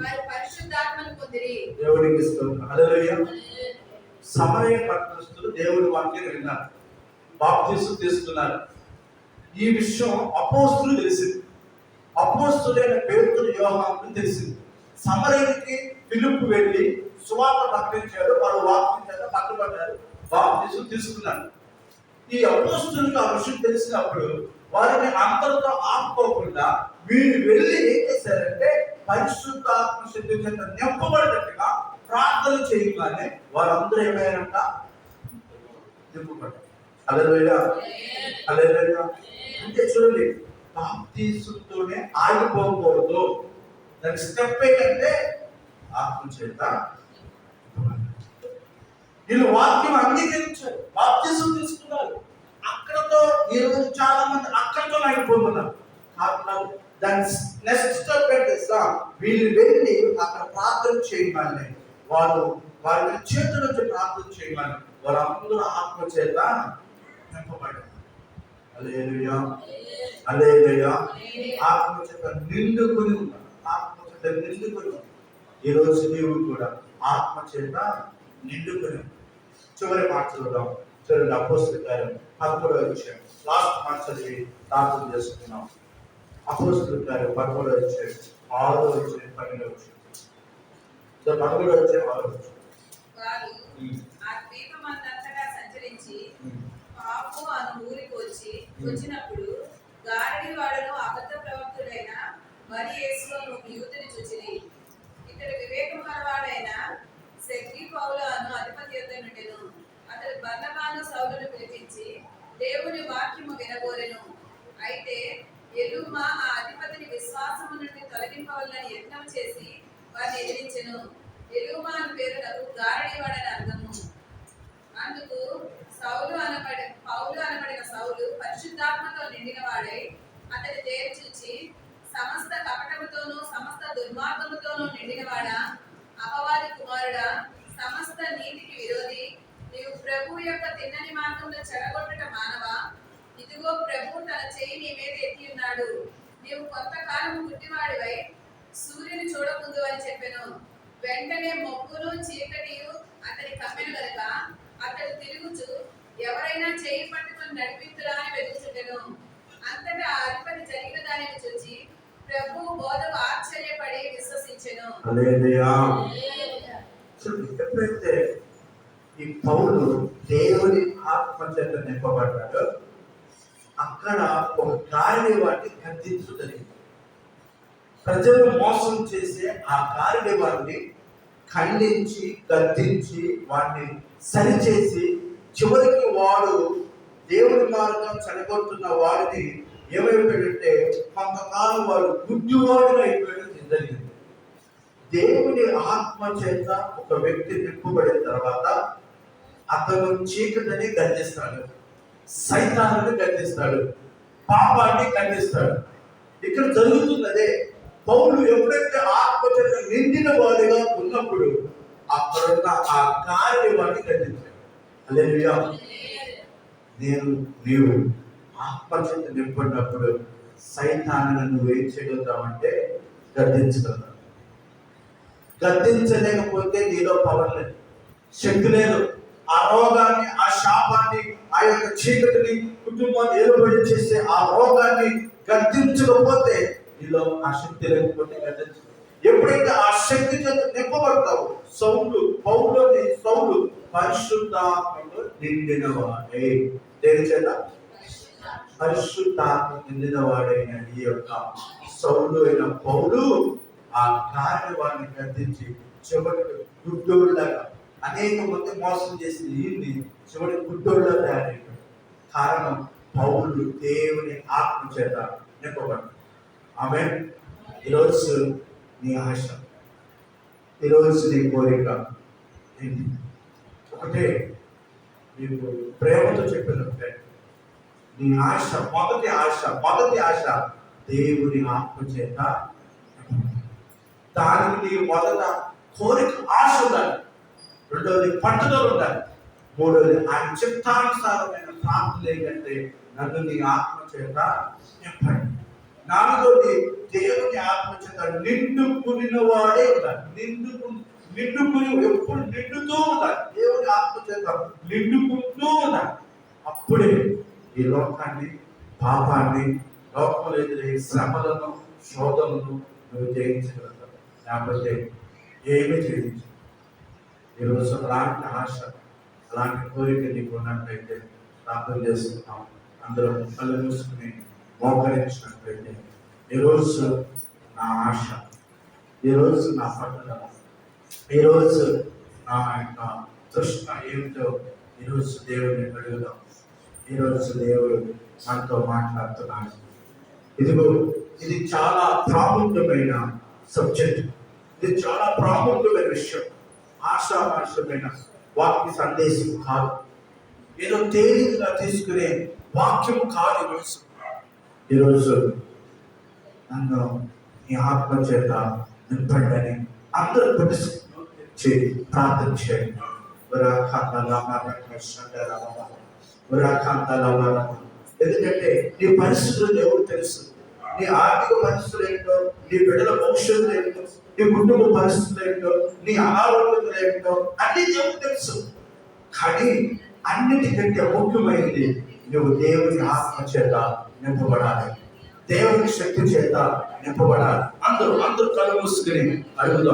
వారు పరిశుద్ధాత్మను పొందిరి. దేవునికి స్తోత్రం. హల్లెలూయా. సమరయ పట్టణస్థులు దేవుని వాక్యం విన్నారు, బాప్తిస్మం తీసుకున్నారు. ఈ విషయం అపోస్తలులకు తెలిసింది. అపోస్తలులైన పేతురు యోహానుకు తెలిసింది. సమరయునికి ఫిలిప్పు వెళ్ళి సువార్త ప్రకటించారు. వారు వాక్యం చేత పట్టుబడ్డారు, బాప్తిస్మం తీసుకున్నారు. ఈ అపోస్తలులకు ఆ విషయం తెలిసినప్పుడు వారిని అందరితో ఆపుకోకుండా వీరు వెళ్ళి ఏం చేశారంటే పరిశుద్ధాత్మ శక్తి చేత నింపబడినట్టుగా ప్రార్థన చేయగానే వారందరూ ఏమైనారంట? నింపబడ్డారు. హల్లెలూయా. హల్లెలూయా. అంటే చూడండి, బాప్తిస్మంతోనే ఆగిపోకూడదు. దాని స్టెప్ ఏంటంటే ఆత్మ చేత. వీళ్ళు వాక్యం అంగీకరించారు, బాప్తిస్మం తీసుకున్నారు. అక్కడతో ఈరోజు చాలా మంది అక్కడతో ఆగిపోతున్నారు. దాని నెక్స్ట్ స్టెప్ ఏంటో వీళ్ళు వెళ్ళి అక్కడ ప్రార్థన చేయమని, వారి చేతుల నుంచి ప్రార్థన చేయమని వారందరూ ఆత్మ చేత నింపబడ్డారు. హల్లెలూయా. హల్లెలూయా. ఆత్మ చేత నిండుకొని ఉన్నారు. ఆత్మ చేత నిండుకొని ఉన్నారు. ఈరోజు నీవు కూడా ఆత్మ చేత నిండుకొని. చివరి మాట చూద్దాం. చూడండి, అపోస్తలుల కార్యం 11వ అధ్యాయం లాస్ట్ మాట చదివి ప్రార్థన చేసుకున్నాం. అపోస్తలుల కార్యం 11వ అధ్యాయం 6వ అధ్యాయం 12వ అధ్యాయం. 11వ అధ్యాయం 6వ అధ్యాయం. వారు ఆ ద్వీపమంతటా సంచరించి పాపు అను ఊరికి వచ్చినప్పుడు గారడి వాడను అబద్ధ ప్రవక్తుడైన మరి యేసు అను ఒక యూదుని చూచిరి. ఇతడు వివేకము గలవాడైన సెర్గి పౌలు అను అధిపతి యొద్ద నుండెను. అతడు బర్నబాను సౌలును పిలిపించి దేవుని వాక్యము వినగోరెను. అయితే ఎలుమా ఆ అధిపతిని విశ్వాసము నుండి తొలగింపవలనని యత్నం చేసి వారిని ఎదిరించెను. ఎలుమా అని పేరునకు గారడివాడని అర్థము. అందుకు పౌలు అనబడిన సౌలు పరిశుద్ధాత్మతో నిండిన వాడై అతని తేరు చూచి, సమస్త కపటముతోనూ సమస్త దుర్మార్గముతోనూ నిండినవాడా, అపవాది కుమారుడా, సమస్త నీతికి విరోధి, నీవు ప్రభు యొక్క తిన్నని మార్గంలో చెడగొట్టుట మానవా? ఇదిగో ప్రభు తన చేయి నీ మీద ఎత్తి ఉన్నాడు. నీవు కొంతకాలం గుడ్డివాడివై సూర్యుని చూడముందు అని చెప్పెను. వెంటనే మబ్బును చీకటియు అతని కమ్మెను గనుక అతడు తిరుగుచు ఎవరైనా చేయి పట్టుకుని నడిపించురా అని వెతుకుచుండెను. అంతటా ఆ అధిపతి జరిగిన దానిని చూచి ప్రభు బోధకు ఆశ్చర్యపడి విశ్వసించెను. హల్లెలూయా. ఎప్పుడైతే ఈ పౌలు దేవుని ఆత్మ చేత నింపబడ్డాడో అక్కడ ఒక గారడి వాడిని గద్దించుతుంది. ప్రజలు మోసం చేసే ఆ గారడి వాడిని ఖండించి గద్దించి వాడిని సరిచేసి చివరికి వాడు దేవుడి మార్గం చెడగొడుతున్న వాడిని ఏమైపోయాడంటే కొంతకాలం వాడు గుడ్డివాడుగా అయిపోయడం జరిగింది. దేవుని ఆత్మ చేత ఒక వ్యక్తి నింపబడిన తర్వాత అతను చీకటిని గద్దిస్తాడు, సైతాన్ని గద్దిస్తాడు, పాపాన్ని ఖండిస్తాడు. ఇక్కడ జరుగుతున్నదే. పౌలు ఎప్పుడైతే ఆత్మ చేత నిండిన వాడిగా ఉన్నప్పుడు అక్కడున్న ఆ గారడి వాడిని ఖండించాడు. హల్లెలూయా. నీవు ఆత్మ చేత నింపడినప్పుడు సైతాన్ని నువ్వు ఏం చేయగలుగుతావంటే గద్దించగలుగుతావు. గద్దించలేకపోతే నీలో పవర్ లేదు, శక్తి లేదు. ఆ రోగాన్ని, ఆ శాపాన్ని, ఆ యొక్క చీకటిని కుటుంబాన్ని ఏలుబడి చేసే ఆ రోగాన్ని గద్దించకపోతే నీలో ఆ శక్తి లేకపోతే గద్దించు. ఎప్పుడైతే ఆ శక్తి చేత నింపబడతావు, సౌలు పరిశుద్ధాత్మలో నిండినవాడే. దేని చేత? పరిశుద్ధాత్మ నిండినవాడైన ఈ యొక్క సౌలు అయిన పౌలు ఆ కార్యవాన్ని గద్దించి చివరికి గుడ్డోళ్ళగా అనేక మంది మోసం చేసిన ఈయన్ని చివరి గుడ్డోళ్ళగా తయారైపోయాడు. కారణం పౌలు దేవుని ఆత్మ చేత నింపబడ్డాడు. ఆమె ఈరోజు నీ ఆశ, ఈరోజు నీ కోరిక ఏంటి? ఒకటే, నీకు ప్రేమతో చెప్పినట్టే నీ ఆశ, మొదటి ఆశ దేవుని ఆత్మ చేత. దానికి నీకు మొదట కోరిక ఆశ ఉండాలి, రెండవది పట్టుదల ఉండాలి, మూడవది ఆయన చిత్తానుసారమైన ప్రార్థన ఏంటంటే నన్ను నీ ఆత్మ చేత నింపండి. నాలుగవది దేవుని ఆత్మ చేత నిండుకుని వాడే ఉండాలి. నిండుకుని ఎప్పుడు నిండుతూ ఉండాలి. దేవుని ఆత్మ చేత నిండుకుంటూ ఉండాలి. అప్పుడే ఈ లోకాన్ని, పాపాన్ని, లోకంలో ఎదురయ్యే శ్రమలను, శోధనలను నువ్వు జయించగలుగుతావు. లేకపోతే ఏమీ జయించు. ఈరోజు అలాంటి ఆశ, అలాంటి కోరిక నీకు ఉన్నట్లయితే ప్రార్థన చేస్తున్నాం. అందరూ కళ్ళు మూసుకుని మోకరించినట్లయితే ఈరోజు నా ఆశ, ఈరోజు నా పట్టుదల, ఈరోజు నా యొక్క తృష్ణ ఏమిటో ఈరోజు దేవుడిని అడుగుదాం. ఈరోజు దేవుడు మనతో మాట్లాడుతున్నాడు. ఇదిగో, ఇది చాలా ప్రాముఖ్యమైన సబ్జెక్ట్, ఇది చాలా ప్రాముఖ్యమైన విషయం. ఆశాభాషమైన వాక్య సందేశం కాదు, ఏదో తేలికగా తీసుకునే వాక్యం కాదు. ఈరోజు నన్ను నీ ఆత్మ చేత నింపండి అని అందరూ ప్రతిష్ఠించి ప్రార్థన చేయండి. ఎందుకంటే నీ పరిస్థితులు ఎవరు తెలుసు, నీ ఆర్థిక పరిస్థితులు ఏంటో, నీ బిడ్డల భవిష్యత్తు ఏంటో, నీ కుటుంబ పరిస్థితులు ఏంటో, నీ అనారోగ్యతలు ఏంటో అన్ని దేవుడు తెలుసు. కానీ అన్నిటికంటే ముఖ్యమైనది నువ్వు దేవుని ఆత్మ చేత నింపబడాలి, దేవుని శక్తి చేత నింపబడాలి. అందరూ కళ్ళు మూసుకుని అడుగుదాం.